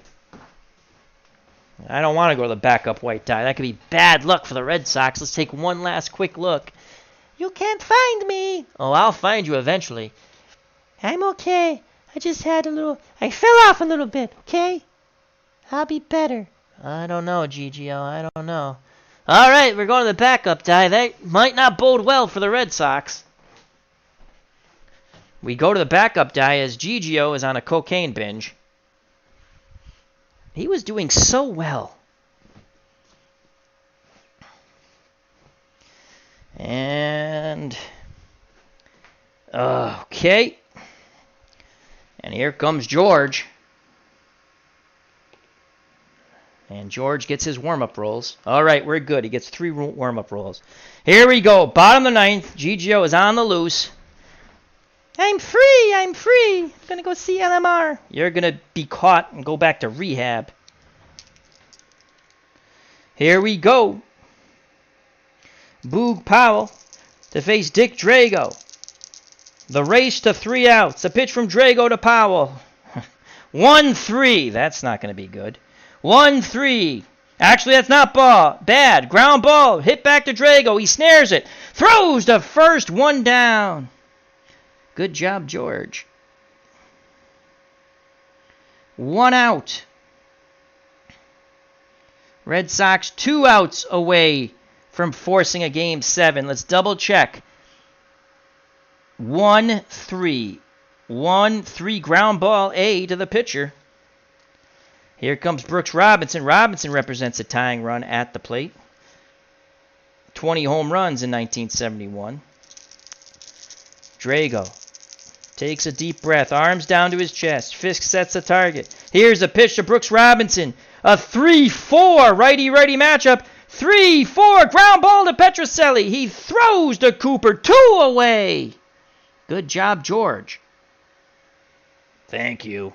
[SPEAKER 1] I don't want to go to the backup white die. That could be bad luck for the Red Sox. Let's take one last quick look. You can't find me. Oh, I'll find you eventually. I'm okay. I just had I fell off a little bit, okay? I'll be better. I don't know, GGO. I don't know. All right, we're going to the backup die. That might not bode well for the Red Sox. We go to the backup die as GGO is on a cocaine binge. He was doing so well. And okay. And here comes George. And George gets his warm-up rolls. All right, we're good. He gets 3 warm-up rolls. Here we go. Bottom of the 9th. GGO is on the loose. I'm free. I'm going to go see LMR. You're going to be caught and go back to rehab. Here we go. Boog Powell to face Dick Drago. The race to 3 outs. A pitch from Drago to Powell. 1-3. That's not going to be good. 1-3. Actually, that's not bad. Ground ball. Hit back to Drago. He snares it. Throws to first. 1 down. Good job, George. 1 out. Red Sox 2 outs away from forcing a Game 7. Let's double check. 1-3. 1-3 ground ball A to the pitcher. Here comes Brooks Robinson. Robinson represents a tying run at the plate. 20 home runs in 1971. Drago takes a deep breath, arms down to his chest. Fisk sets a target. Here's a pitch to Brooks Robinson. A 3-4 righty-righty matchup. 3-4 ground ball to Petrocelli. He throws to Cooper. 2 away. Good job, George. Thank you.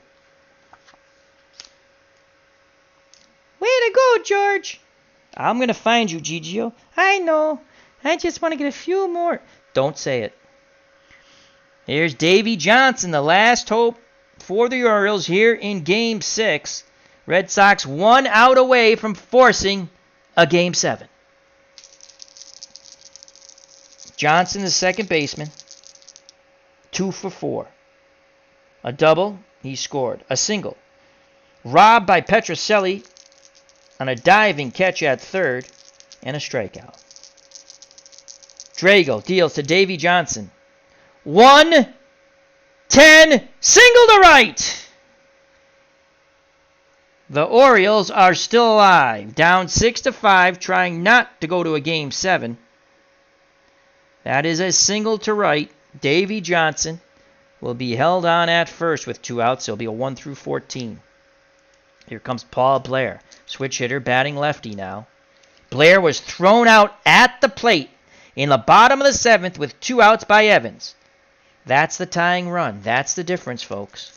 [SPEAKER 1] Way to go, George. I'm going to find you, GGO. I know. I just want to get a few more. Don't say it. Here's Davey Johnson, the last hope for the Orioles here in Game 6. Red Sox 1 out away from forcing a Game 7. Johnson, the second baseman, 2 for 4. A double, he scored. A single. Robbed by Petrocelli on a diving catch at third, and a strikeout. Drago deals to Davey Johnson. 1-10, single to right. The Orioles are still alive, down 6-5, trying not to go to a Game 7. That is a single to right. Davey Johnson will be held on at first with 2 outs. It'll be a 1-14. Here comes Paul Blair, switch hitter, batting lefty now. Blair was thrown out at the plate in the bottom of the 7th with 2 outs by Evans. That's the tying run. That's the difference, folks.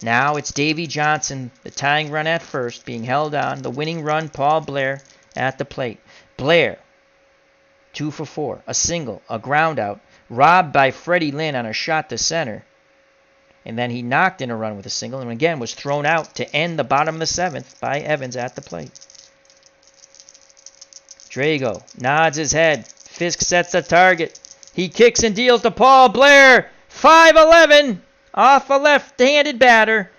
[SPEAKER 1] Now it's Davey Johnson, the tying run at first, being held on. The winning run, Paul Blair at the plate. Blair, 2 for 4. A single, a ground out. robbed by Freddie Lynn on a shot to center. And then he knocked in a run with a single, and again was thrown out to end the bottom of the 7th by Evans at the plate. Drago nods his head. Fisk sets the target. He kicks and deals to Paul Blair. 5-11 off a left-handed batter.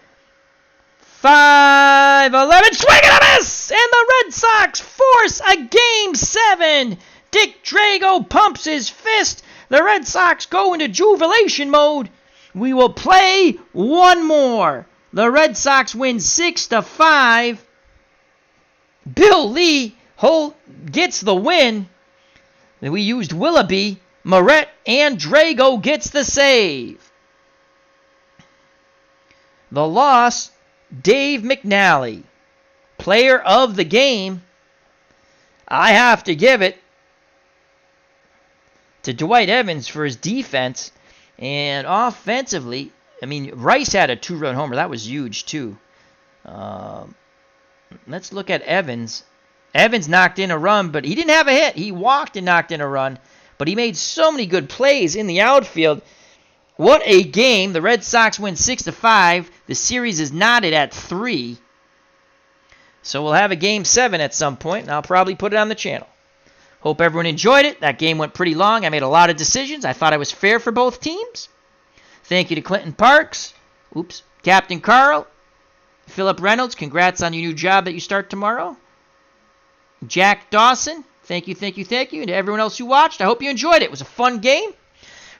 [SPEAKER 1] 5-11, swing and a miss! And the Red Sox force a Game 7. Dick Drago pumps his fist. The Red Sox go into jubilation mode. We will play one more. The Red Sox win 6-5. Bill Lee gets the win. We used Willoughby, Moret, and Drago gets the save. The loss, Dave McNally, player of the game. I have to give it to Dwight Evans for his defense. And offensively, I mean, Rice had a 2-run homer. That was huge, too. Let's look at Evans. Evans knocked in a run, but he didn't have a hit. He walked and knocked in a run, but he made so many good plays in the outfield. What a game. The Red Sox win 6-5. The series is knotted at 3. So we'll have a Game 7 at some point, and I'll probably put it on the channel. Hope everyone enjoyed it. That game went pretty long. I made a lot of decisions. I thought I was fair for both teams. Thank you to Clinton Parks. Captain Carl. Philip Reynolds, congrats on your new job that you start tomorrow. Jack Dawson, thank you. And to everyone else who watched, I hope you enjoyed it. It was a fun game.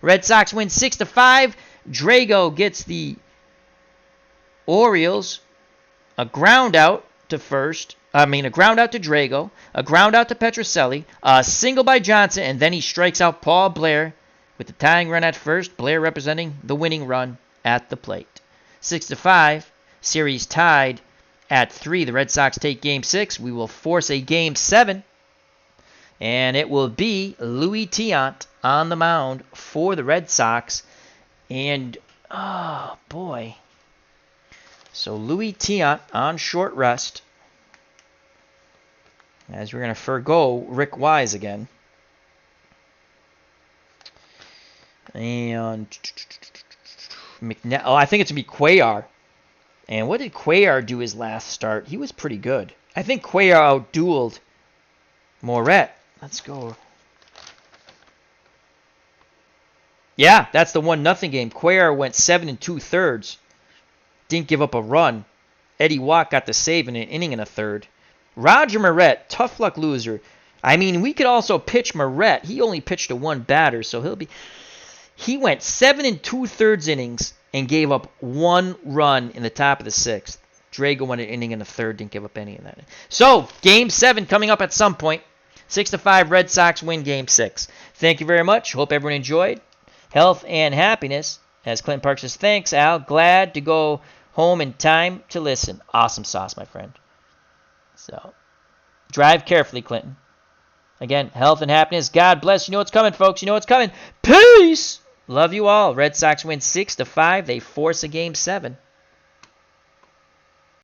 [SPEAKER 1] Red Sox win 6-5. Drago gets the Orioles a ground out to first. A ground out to Drago, a ground out to Petrocelli, a single by Johnson, and then he strikes out Paul Blair with the tying run at first. Blair representing the winning run at the plate. 6-5, series tied at 3. The Red Sox take Game 6. We will force a Game 7, and it will be Louis Tiant on the mound for the Red Sox. And, oh, boy. So Louis Tiant on short rest, as we're going to forgo Rick Wise again. And I think it's going to be Cuellar. And what did Cuellar do his last start? He was pretty good. I think Cuellar outdueled Moret. Let's go. Yeah, that's the 1-0 game. Cuellar went 7 2/3. Didn't give up a run. Eddie Watt got the save in an inning and a third. Roger Moret, tough luck loser. I mean, we could also pitch Moret. He only pitched to one batter, so he went 7 2/3 innings and gave up 1 run in the top of the 6th. Drago went an inning and a third, didn't give up any of that. So, Game 7 coming up at some point. 6-5, Red Sox win Game 6. Thank you very much. Hope everyone enjoyed. Health and happiness. As Clint Parks says, thanks, Al. Glad to go home in time to listen. Awesome sauce, my friend. So, drive carefully, Clinton. Again, health and happiness. God bless. You know what's coming, folks. You know what's coming. Peace! Love you all. Red Sox win 6-5. They force a Game 7.